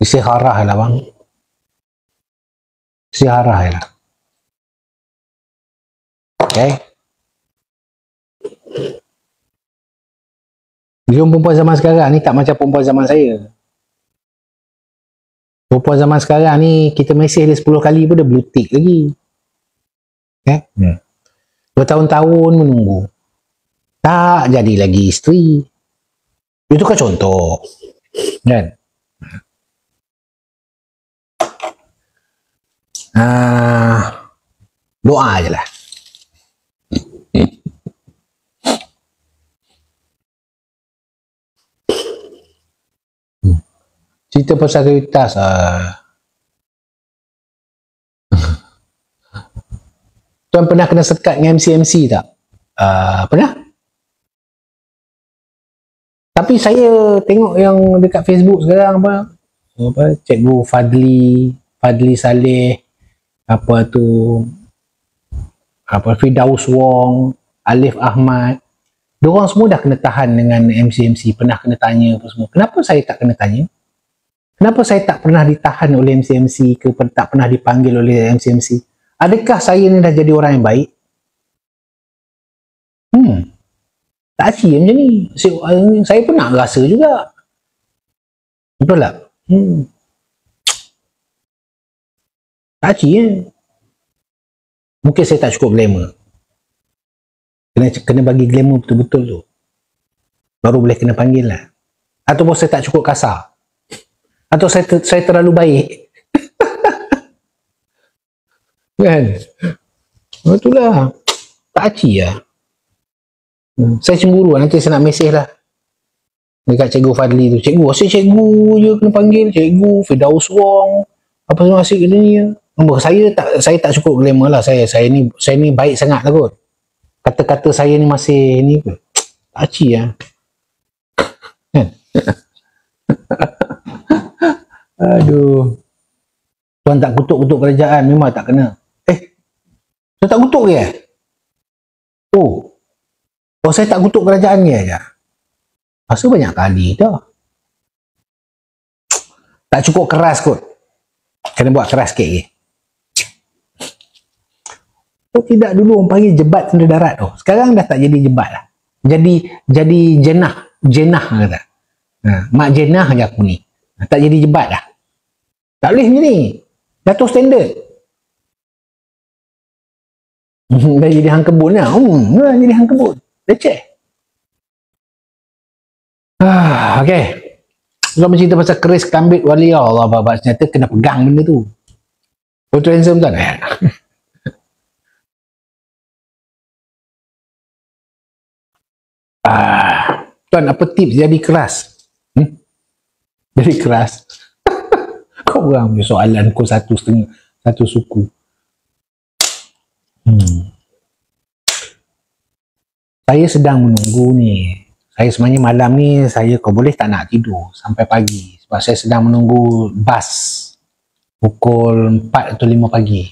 Istiharah lah bang. Istiharah lah. Okay. Perempuan zaman sekarang ni tak macam perempuan zaman saya. Perempuan zaman sekarang ni kita mesej dia 10 kali pun dia blue tick lagi. Okay. Bertahun-tahun menunggu. Tak jadi lagi isteri. Itu kan contoh. Kan? Doa je lah. Cerita pasal kertas. Tuan pernah kena sekat dengan MC tak? Pernah? Tapi saya tengok yang dekat Facebook sekarang apa Cikgu Fadli Saleh, Firdaus Wong, Alif Ahmad, diorang semua dah kena tahan dengan MC, pernah kena tanya apa semua. Kenapa saya tak kena tanya? Kenapa saya tak pernah ditahan oleh MC ke tak pernah dipanggil oleh MC? Adakah saya ni dah jadi orang yang baik? Tak asyik macam ni. Saya pun nak rasa juga. Betul tak? Tak asyik Mungkin saya tak cukup glamour. Kena bagi glamour betul-betul tu. Baru boleh kena panggil lah. Ataupun saya tak cukup kasar. Atau saya terlalu baik. Kan? Itulah. Tak aci lah. Saya cemburu lah. Nanti saya nak mesej lah. Dekat Cikgu Fadli tu. Cikgu, asyik cikgu je kena panggil. Cikgu, Firdaus Wong. Apa semua asyik kena ni. Saya tak cukup glamour lah. Saya ni baik sangat lah kot. Kata-kata saya ni masih ni kot. Tak aci lah. Kan? Aduh. Tuan tak kutuk-kutuk kerajaan, memang tak kena. Saya tak kutuk dia. Saya tak kutuk kerajaan dia je. Masa banyak kali dah. Tak cukup keras kot. Kena buat keras sikit lagi. Tidak dulu orang panggil jebat tentera darat tu. Sekarang dah tak jadi jebat lah. Jadi jenah kata. Mak jenah je aku ni. Tak jadi jebat dah. Tak boleh macam ni. Datuk standard. Dah jadi hang kebun lah. Dah jadi hang kebun. Leceh. Okay. Kalau bercerita pasal keris kambit wali Allah, bapak ternyata kena pegang benda tu. Photo handsome tuan. Tuan, apa tips jadi keras? Jadi keras. Kau orang punya soalan kau satu suku. Saya sedang menunggu ni. Saya sebenarnya malam ni kau boleh tak nak tidur sampai pagi. Sebab saya sedang menunggu bas pukul 4 atau 5 pagi.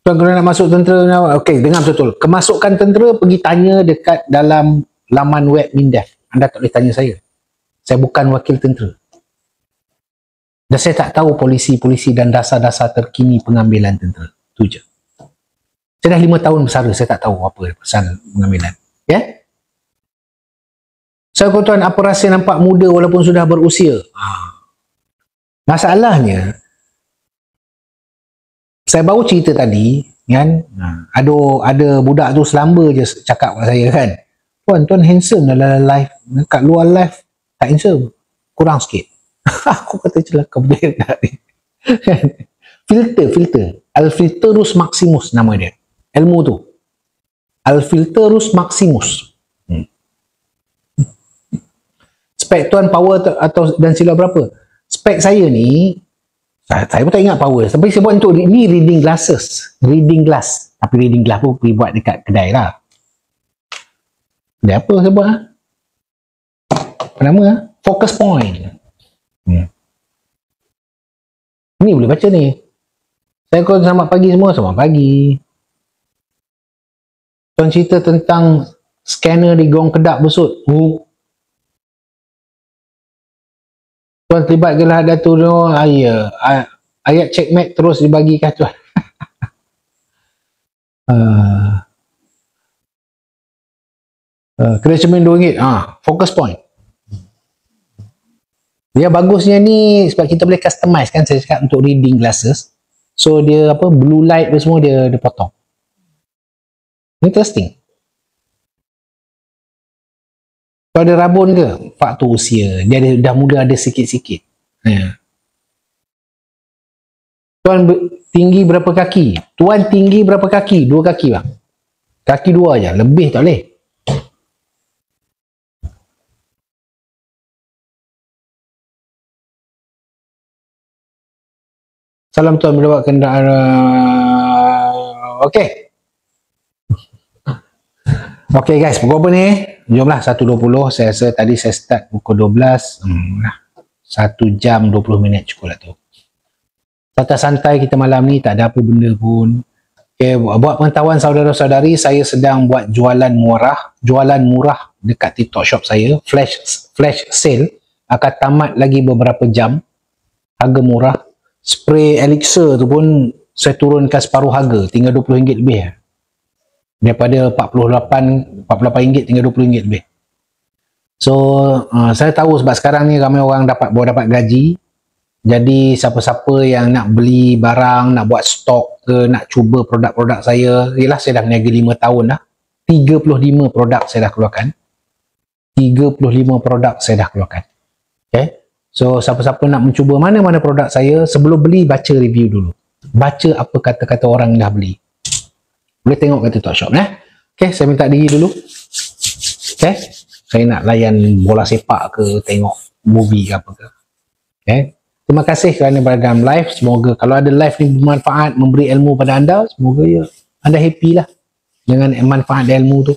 Tuan, kalau nak masuk tentera, okey, dengar betul-betul. Kemasukan tentera, pergi tanya dekat dalam laman web MINDEF. Anda tak boleh tanya saya. Saya bukan wakil tentera. Dan saya tak tahu polisi-polisi dan dasar-dasar terkini pengambilan tentera. Itu je. Saya dah 5 tahun bersara, saya tak tahu apa pasal pengambilan. Ya? Saya kata, tuan, apa rasa nampak muda walaupun sudah berusia? Masalahnya, Saya baru cerita tadi kan, ada budak tu selamba je cakap kat saya kan, tuan handsome dalam live, kat luar live tak handsome, kurang sikit. Aku kata celaka betul tak ni. filter Al-Filterus Maximus nama dia, ilmu tu Al-Filterus Maximus. Spek tuan power atau dan sila berapa? Spek saya ni, saya pun tak ingat power, tapi saya buat untuk ni reading glass, tapi reading glass pun pergi buat dekat kedai lah. Kedai apa saya buat? Apa nama? Focus point. Ni boleh baca ni. Saya kata selamat pagi semua, selamat pagi. Tuan cerita tentang scanner di Gong Kedak besut. Tuan terlibat gelah Dato' Nur. Ayat checkmate terus dibagikan tuan. Kena cermin RM2. Focus point. Dia bagusnya ni sebab kita boleh customize kan, saya cakap untuk reading glasses. So dia apa, blue light dia semua dia potong. Interesting. Kalau ada rabun ke? Faktor usia. Dia dah mula ada sikit-sikit. Tuan tinggi berapa kaki? Tuan tinggi berapa kaki? 2 kaki bang. Kaki 2 aja, lebih tak boleh. Salam tuan mendapat kenderaan. Okey. Okey guys, pukul apa ni? Jomlah 1.20. Saya rasa tadi saya start pukul 12. 1 jam 20 minit cukup lah tu. Santai-santai kita malam ni, tak ada apa benda pun. Okay, buat pengetahuan saudara-saudari, saya sedang buat jualan murah dekat TikTok shop saya. Flash sale akan tamat lagi beberapa jam. Harga murah. Spray elixir tu pun saya turunkan separuh harga, tinggal RM20 lebih. Daripada RM48 tinggal RM20 lebih. So saya tahu sebab sekarang ni ramai orang baru dapat gaji. Jadi siapa-siapa yang nak beli barang, nak buat stok ke, nak cuba produk-produk saya, yelah saya dah berniaga 5 tahun dah. 35 produk saya dah keluarkan. 35 produk saya dah keluarkan. Okay. So siapa-siapa nak mencuba mana-mana produk saya, sebelum beli baca review dulu. Baca apa kata-kata orang yang dah beli. Boleh tengok kat TikTok shop. Okay, saya minta diri dulu. Okay, saya nak layan bola sepak ke, tengok movie ke apa ke. Okay, terima kasih kerana berada dalam live. Semoga kalau ada live ni bermanfaat, memberi ilmu pada anda, semoga anda happy lah dengan manfaat ilmu tu.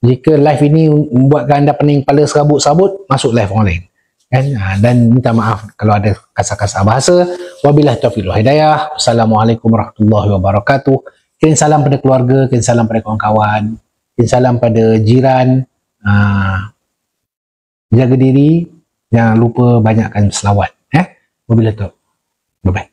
Jika live ini membuatkan anda pening kepala serabut-serabut, masuk live orang lain. Kan? Dan minta maaf kalau ada kasar-kasar bahasa. Wabillahi taufiq wal hidayah. Assalamualaikum warahmatullahi wabarakatuh. Kirim salam pada keluarga, kirim salam pada kawan-kawan, kirim salam pada jiran. Jaga diri, jangan lupa banyakkan selawat. Wabillahi taufiq. Bye bye.